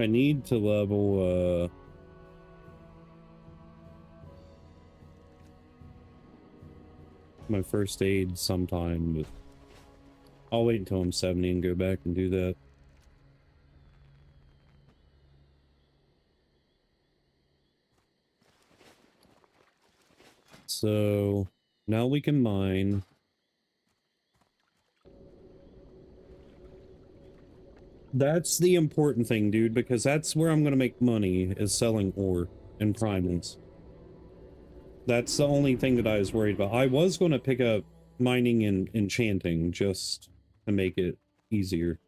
I need to level, my first aid sometime, but I'll wait until I'm 70 and go back and do that. So, now we can mine. That's the important thing, dude, because that's where I'm gonna make money, is selling ore and primals. That's the only thing that I was worried about. I was going to pick up mining and enchanting just to make it easier.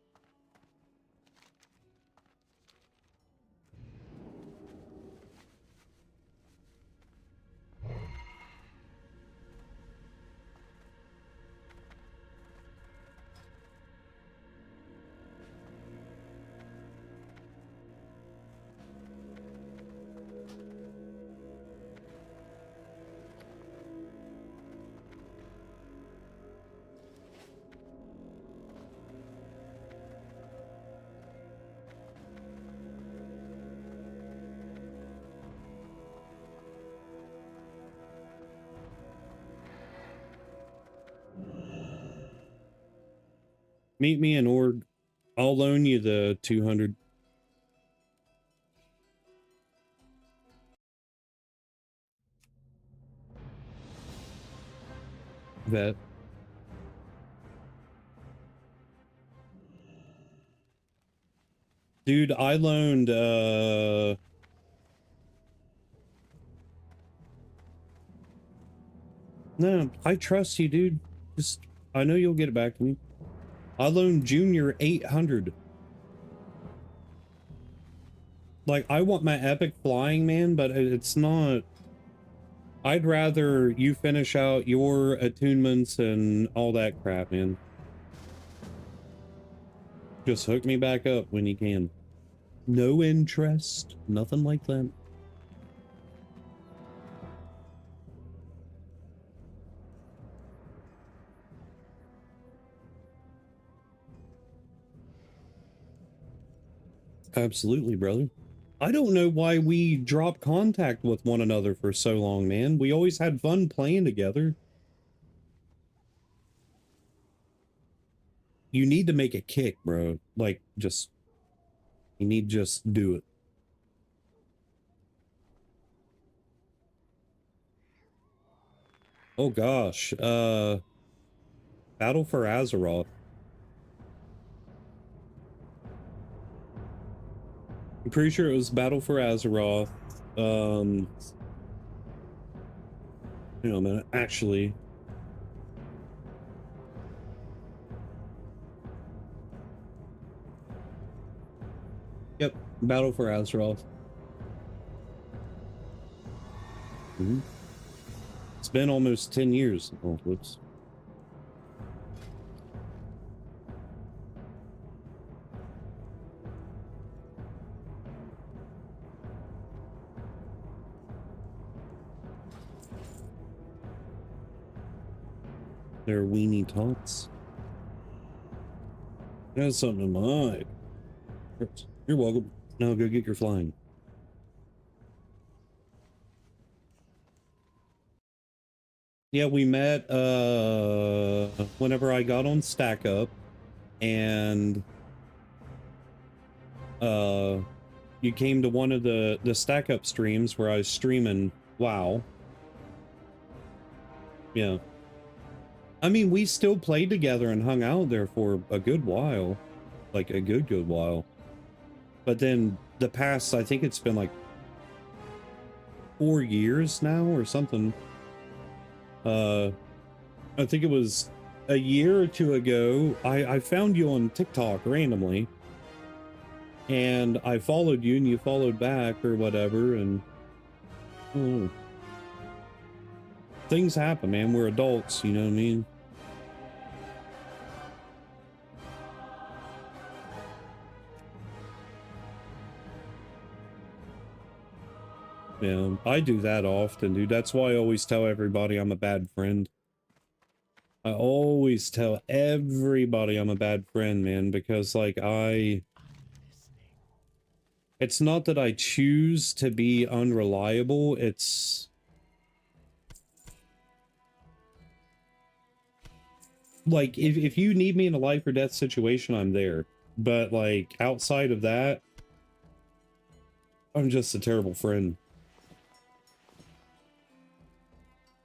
Meet me in Org. I'll loan you the 200. Vet. Dude, I loaned, no, I trust you, dude. Just, I know you'll get it back to me. I loaned Junior 800. Like, I want my epic flying, man, but it's not... I'd rather you finish out your attunements and all that crap, man. Just hook me back up when you can. No interest, nothing like that. Absolutely, brother. I don't know why we dropped contact with one another for so long, man. We always had fun playing together. You need to make a kick, bro. Like, just... You need to just do it. Oh gosh, Battle for Azeroth. I'm pretty sure it was Battle for Azeroth. Hang on a minute, actually. Yep, Battle for Azeroth. It's been almost 10 years. Oh, whoops. They're weenie tots. That's something in my eye. You're welcome. Now go get your flying. Yeah, we met whenever I got on Stack Up, and you came to one of the Stack Up streams where I was streaming WoW. Yeah. I mean, we still played together and hung out there for a good while. Like, a good while. But then the past, I think it's been like 4 years now or something. I think it was a year or two ago, I found you on TikTok randomly. And I followed you and you followed back or whatever, and... Oh. Things happen, man. We're adults, you know what I mean? Yeah, I do that often, dude. That's why I always tell everybody I'm a bad friend. I always tell everybody I'm a bad friend, man, because, like, it's not that I choose to be unreliable, it's... Like, if you need me in a life or death situation, I'm there. But, like, outside of that, I'm just a terrible friend.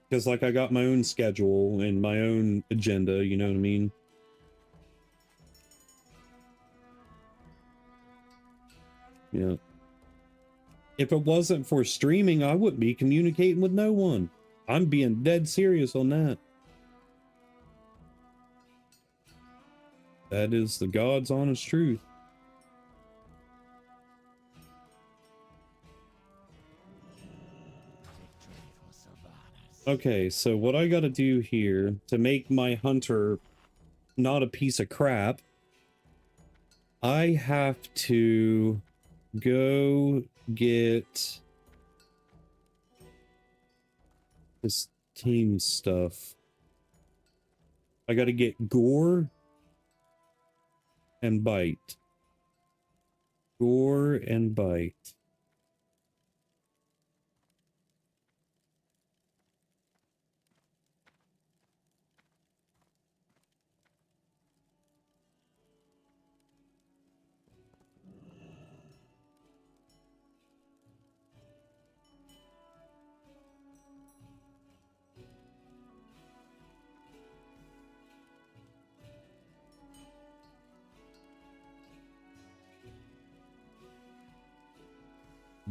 Because, like, I got my own schedule and my own agenda, you know what I mean? Yeah. If it wasn't for streaming, I wouldn't be communicating with no one. I'm being dead serious on that. That is the God's honest truth. Okay, so what I gotta do here to make my hunter not a piece of crap, I have to go get this team stuff. I gotta get gore and bite. Gore and bite.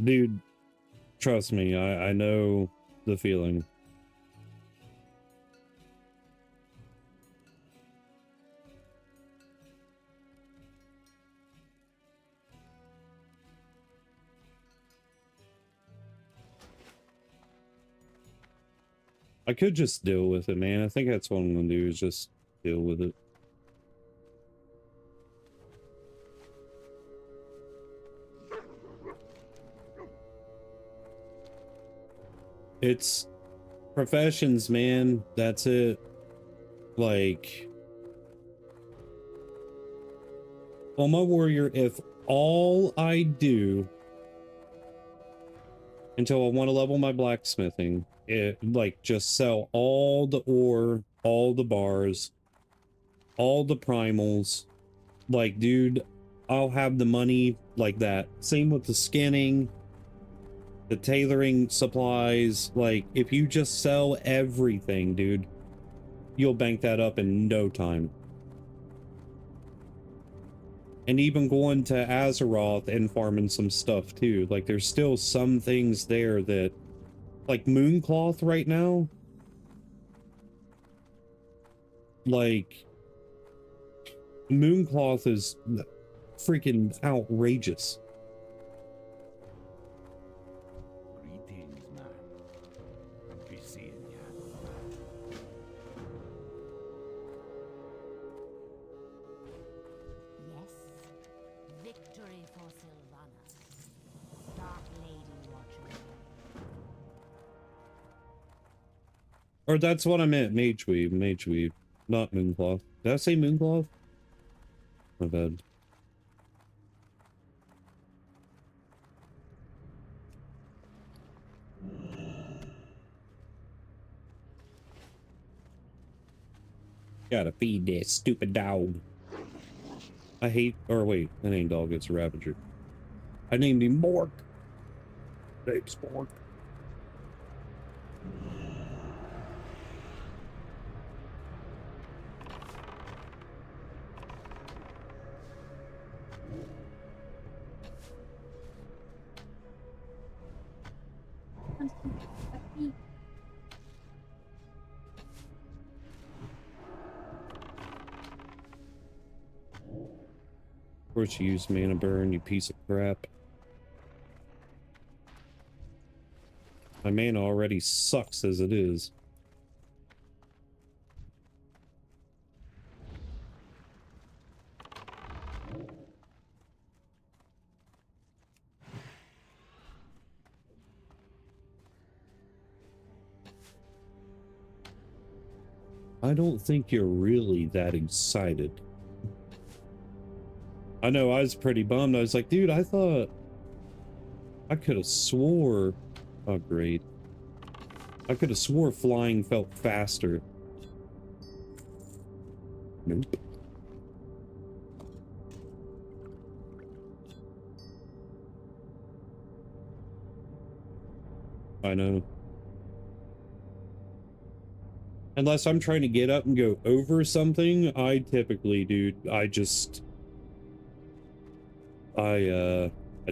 Dude, trust me, I know the feeling. I could just deal with it, man. I think that's what I'm gonna do, is just deal with it. It's professions, man. That's it. Like, well, my warrior, if all I do until I want to level my blacksmithing, like, just sell all the ore, all the bars, all the primals, like, dude, I'll have the money like that. Same with the skinning, the tailoring supplies. Like, if you just sell everything, dude, you'll bank that up in no time. And even going to Azeroth and farming some stuff too. Like, there's still some things there that, like Mooncloth right now, like, Mooncloth is freaking outrageous. Greetings, man. Be seeing ya. Yes, victory for Sylvana. Dark Lady watching. Or that's what I meant, Mageweave, not Mooncloth. Did I say Mooncloth? My bad. Gotta feed that stupid dog. I hate, or wait, that ain't dog, it's a Ravager. I named him Bork. Name's Bork. Of course you use mana burn, you piece of crap. My mana already sucks as it is. I don't think you're really that excited. I know, I was pretty bummed. I was like, dude, I thought I could have swore. Oh, great. I could have swore flying felt faster. Nope. I know. Unless I'm trying to get up and go over something, I typically, dude, I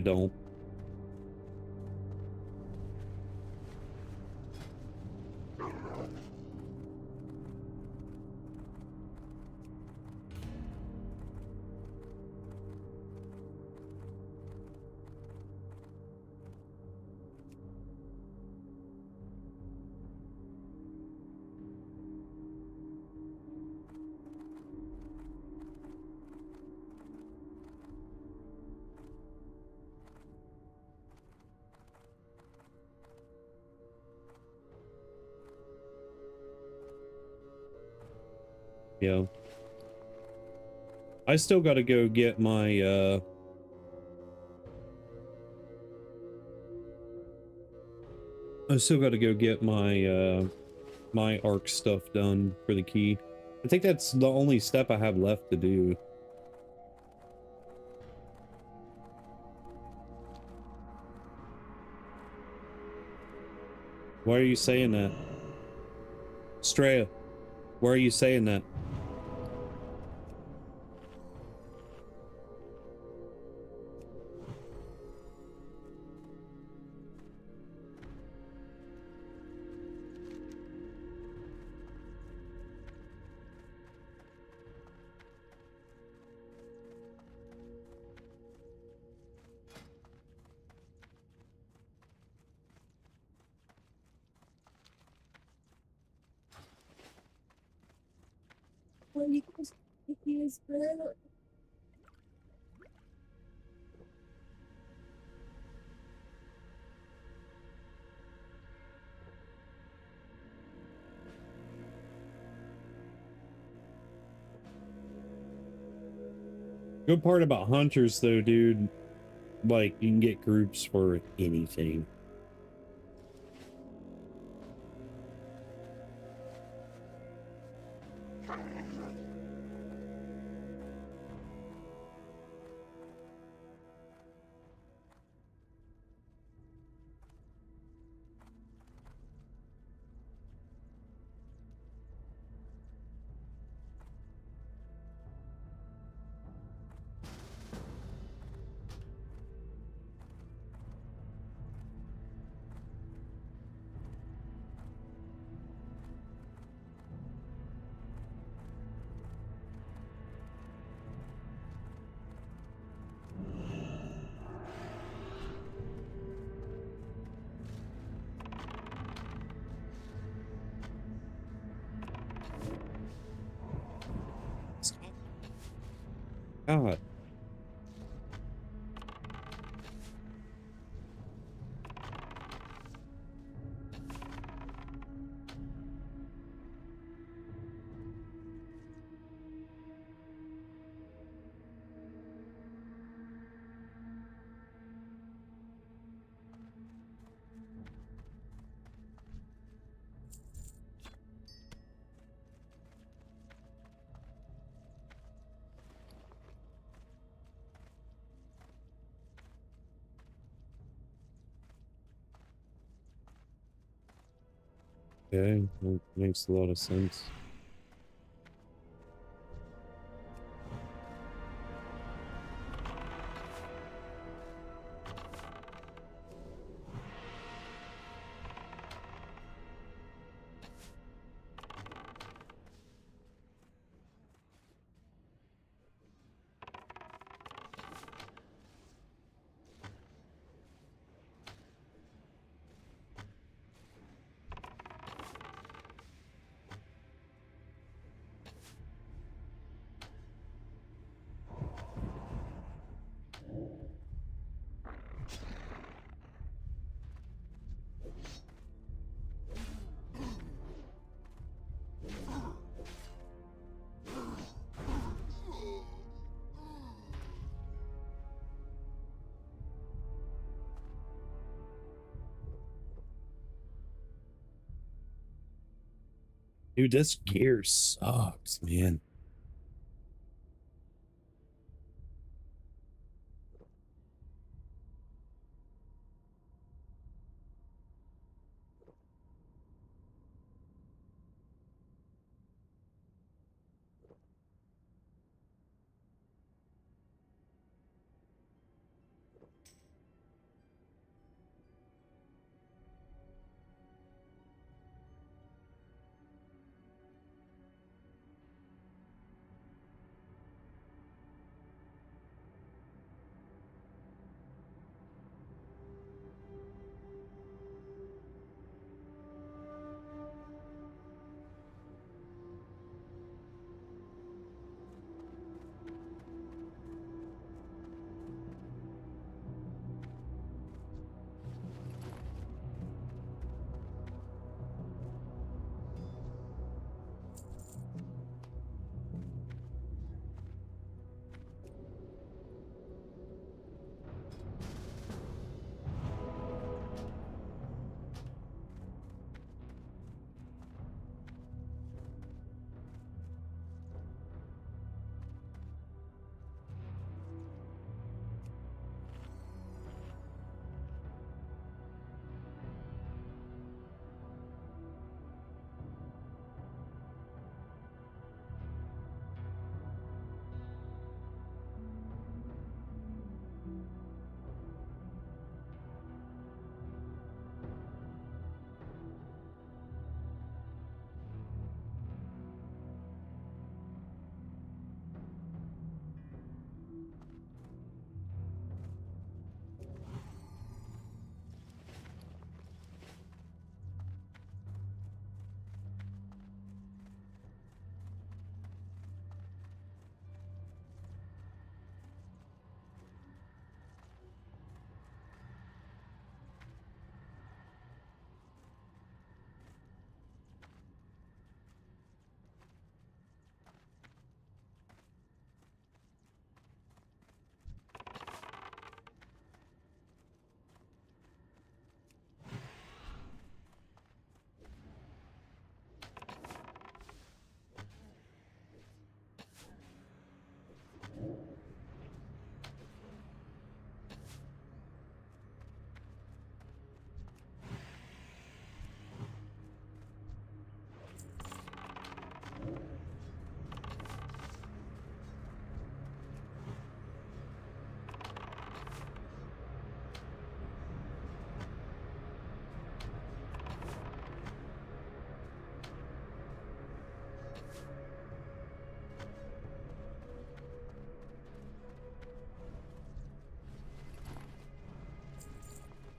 don't. Yeah. I still gotta go get my, I still gotta go get my, my arc stuff done for the key. I think that's the only step I have left to do. Why are you saying that? Straya, why are you saying that? is good. Good part about hunters though, dude, like you can get groups for anything. God. Okay, that makes a lot of sense. Dude, this gear sucks, man.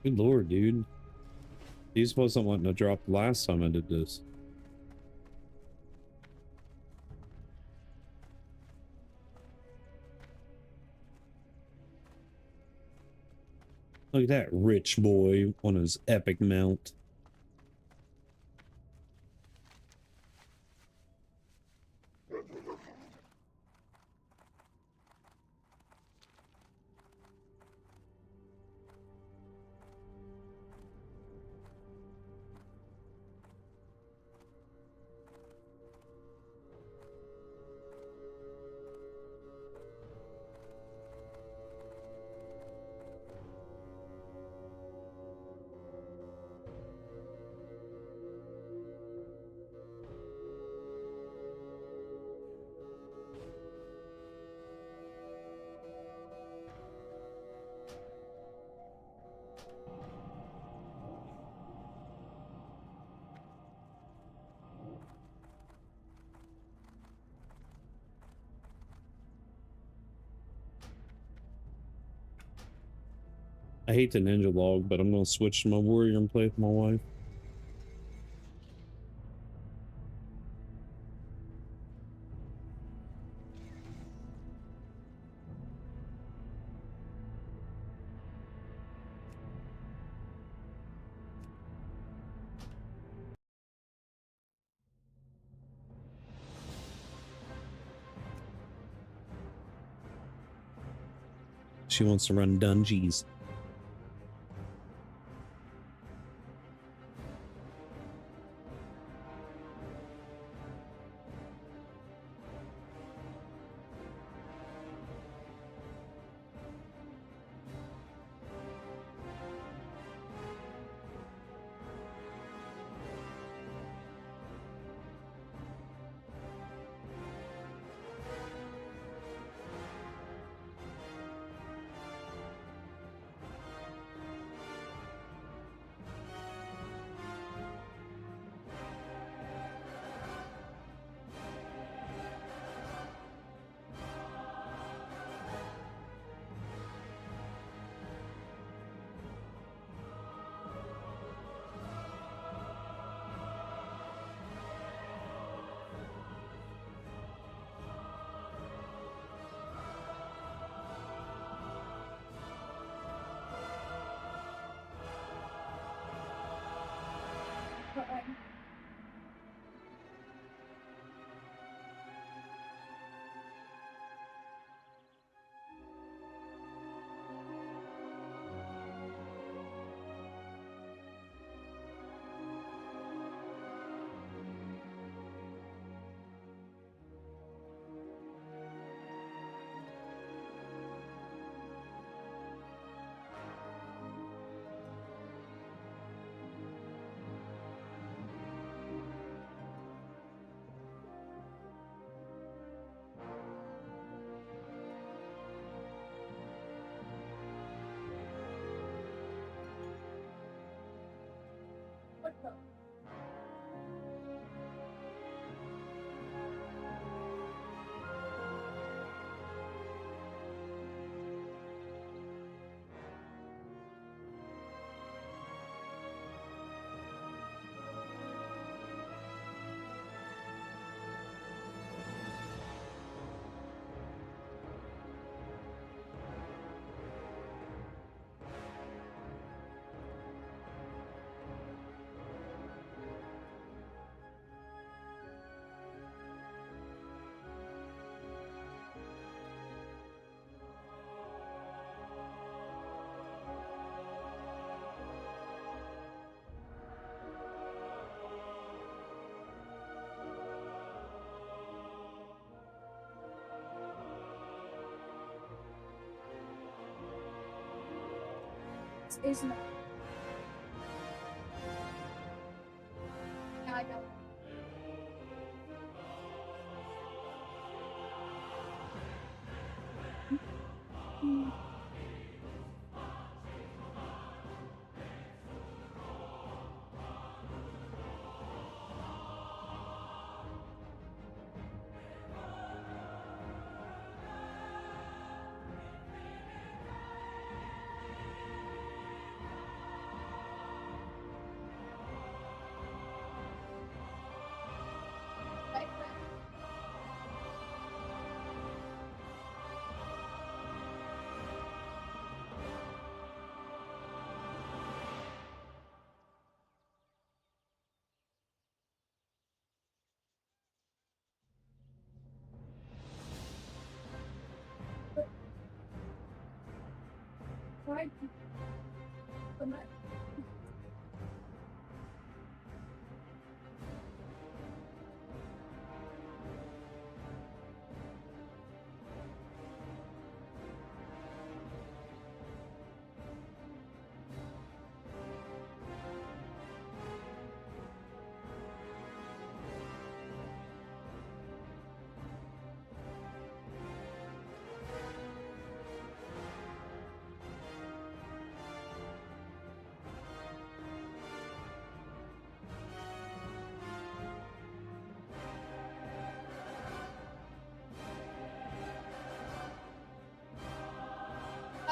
Good lord, dude. These wasn't wanting to drop the last time I did this. Look at that rich boy on his epic mount. I hate the ninja log, but I'm gonna switch to my warrior and play with my wife. She wants to run dungeons. But what the? It's not. I don't. my, but my,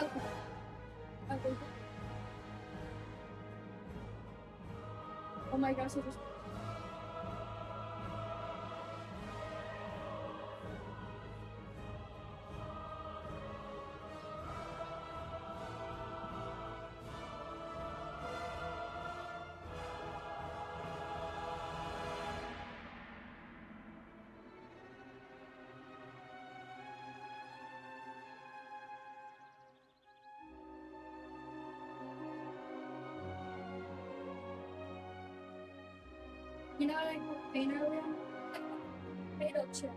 okay. Okay. Oh my gosh, I just. You know what I called pain earlier? Potato chip.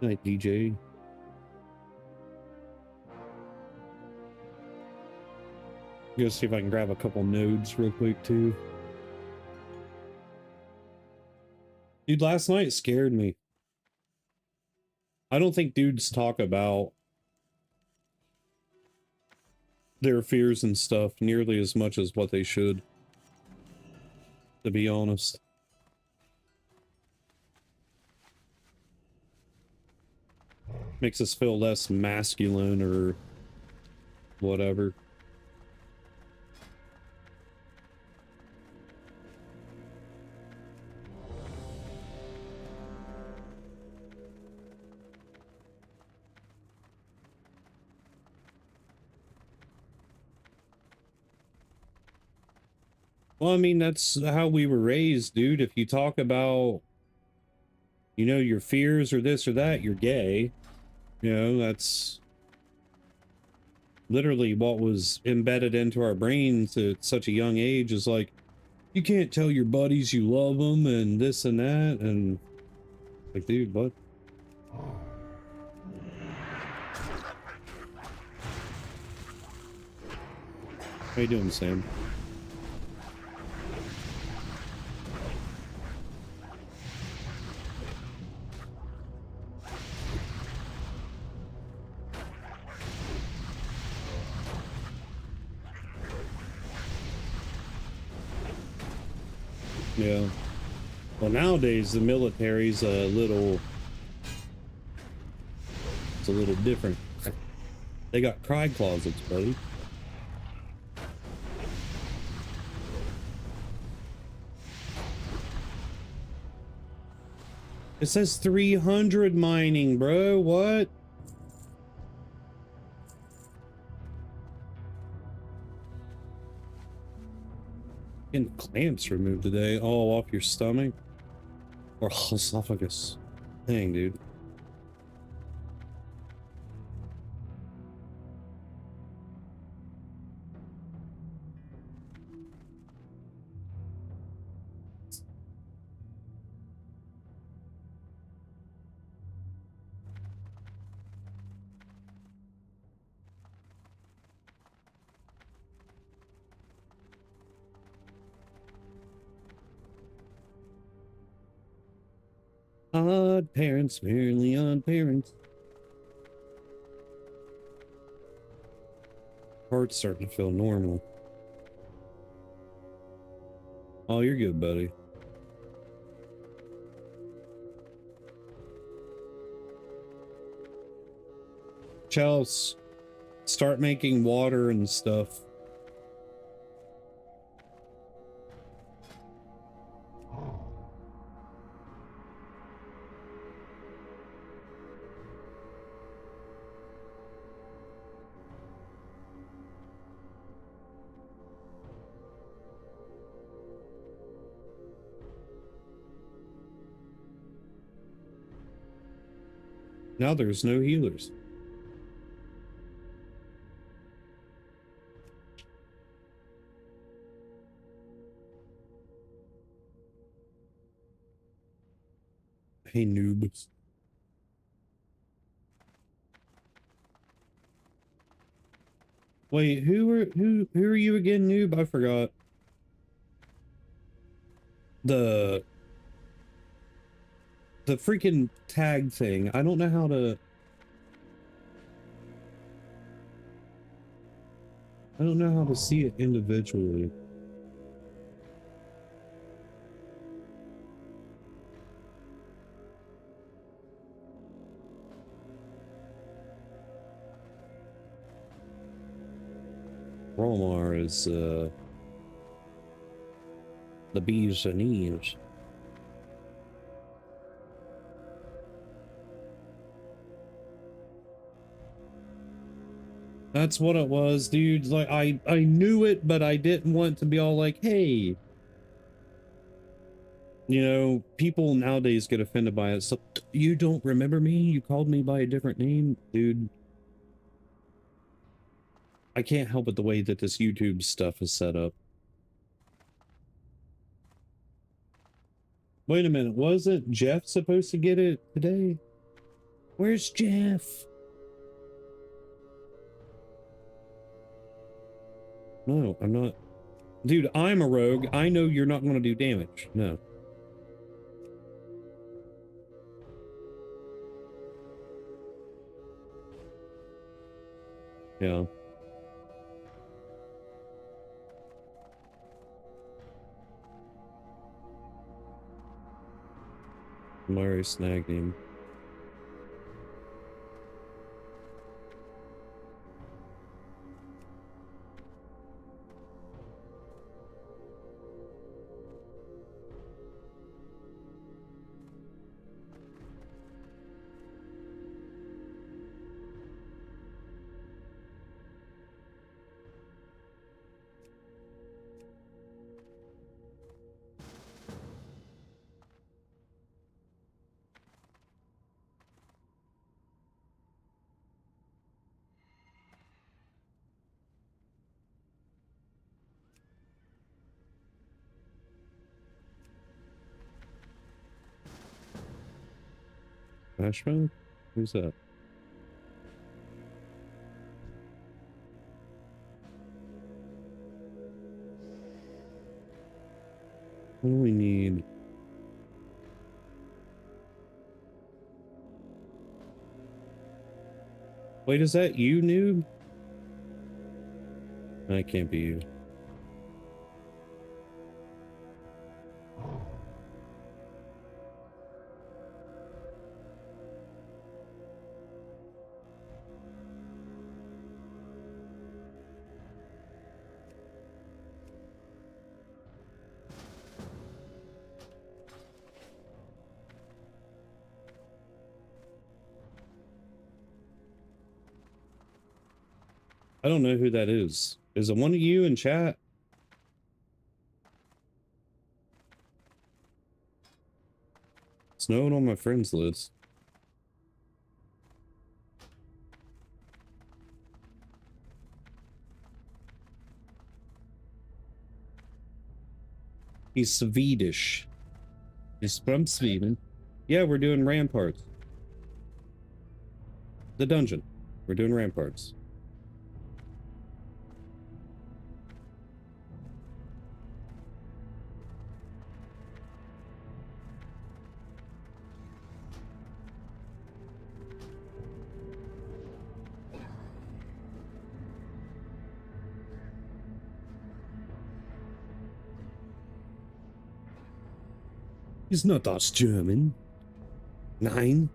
Night, DJ. Go see if I can grab a couple nodes real quick too. Dude, last night scared me. I don't think dudes talk about their fears and stuff nearly as much as what they should, to be honest. Makes us feel less masculine or whatever. Well, I mean, that's how we were raised, dude. If you talk about, you know, your fears or this or that, you're gay. You know, that's literally what was embedded into our brains at such a young age, is like, you can't tell your buddies you love them and this and that. And like, dude, what? How you doing, Sam? Yeah. Well, nowadays the military's a little, it's a little different. They got cry closets, buddy. It says 300 mining, bro. What? Getting clamps removed today. Oh, off your stomach or esophagus. Dang, dude. Odd parents, fairly odd parents. Heart's starting to feel normal. Oh, you're good, buddy. Chels, start making water and stuff. Now there's no healers. Hey, noobs. Wait, who are you again, noob? I forgot. The freaking tag thing. I don't know how to. I don't know how to see it individually. Romar is the bees and knees. That's what it was, dude. Like I knew it, but I didn't want to be all like, hey. You know, people nowadays get offended by it. So you don't remember me? You called me by a different name, dude. I can't help it the way that this YouTube stuff is set up. Wait a minute, wasn't Jeff supposed to get it today? Where's Jeff? No, I'm not. Dude, I'm a rogue. I know you're not going to do damage. No. Yeah. Murray snagged him. Ashman? Who's that? What do we need? Wait, is that you, noob? That can't be you. I don't know who that is. Is it one of you in chat? It's no one on my friends list. He's Swedish. He's from Sweden. Yeah, we're doing ramparts. The dungeon. We're doing ramparts. He's not us German. Nein.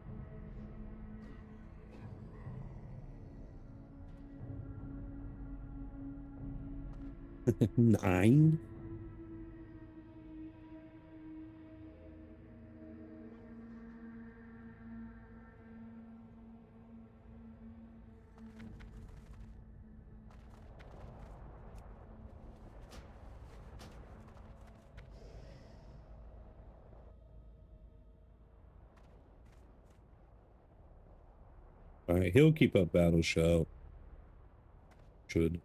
Nein. All right, he'll keep up Battle Shout. Should.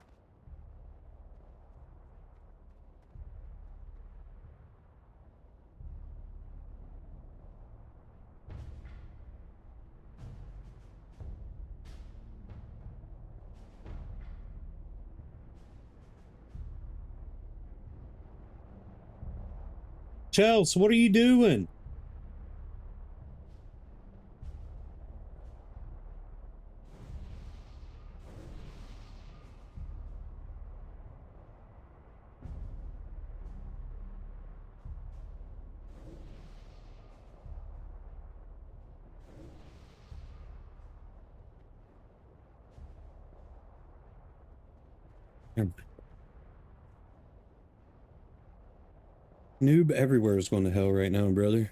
Chels, what are you doing? Noob everywhere is going to hell right now, brother.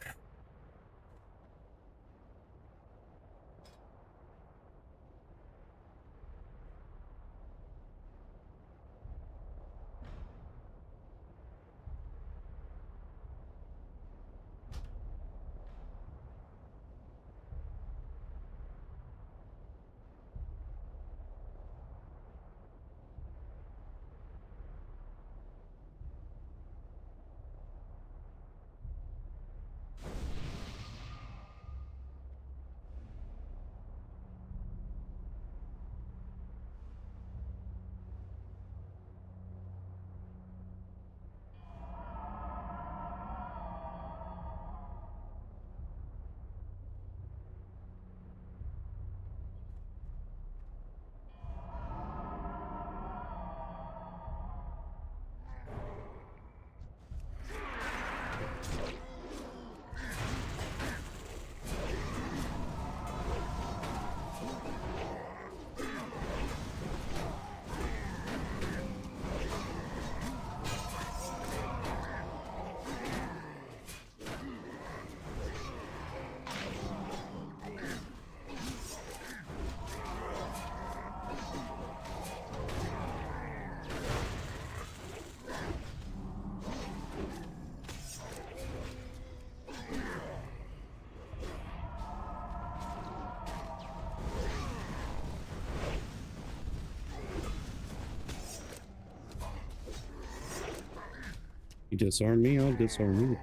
You disarm me, I'll disarm you.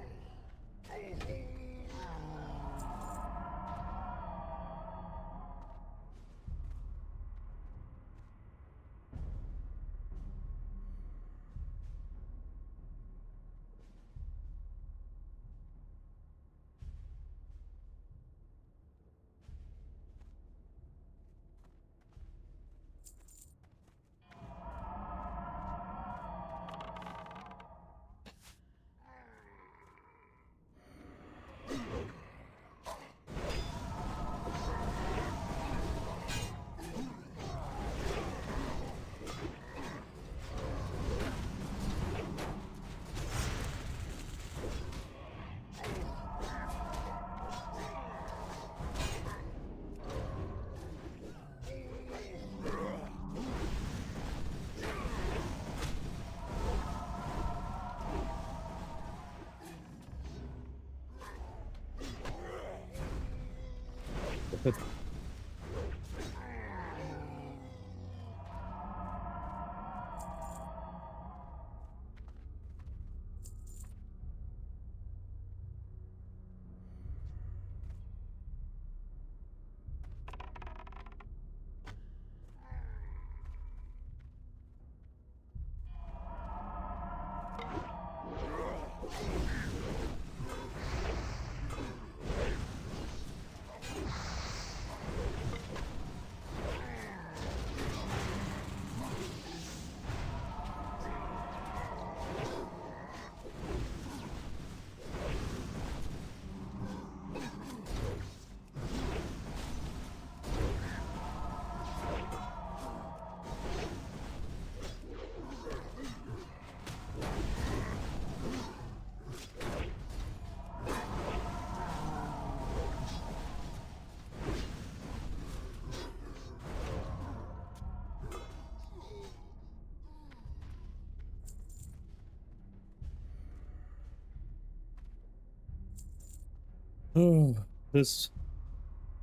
Oh, this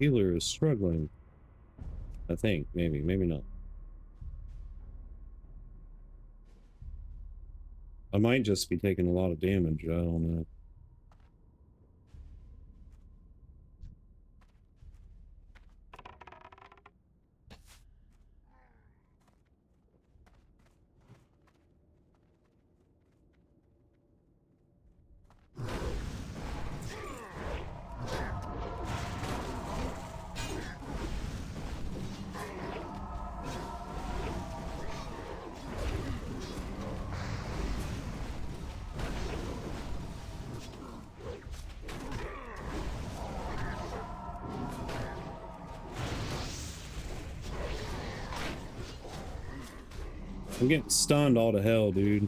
healer is struggling. I think, maybe, maybe not. I might just be taking a lot of damage, I don't know. I'm getting stunned all to hell, dude.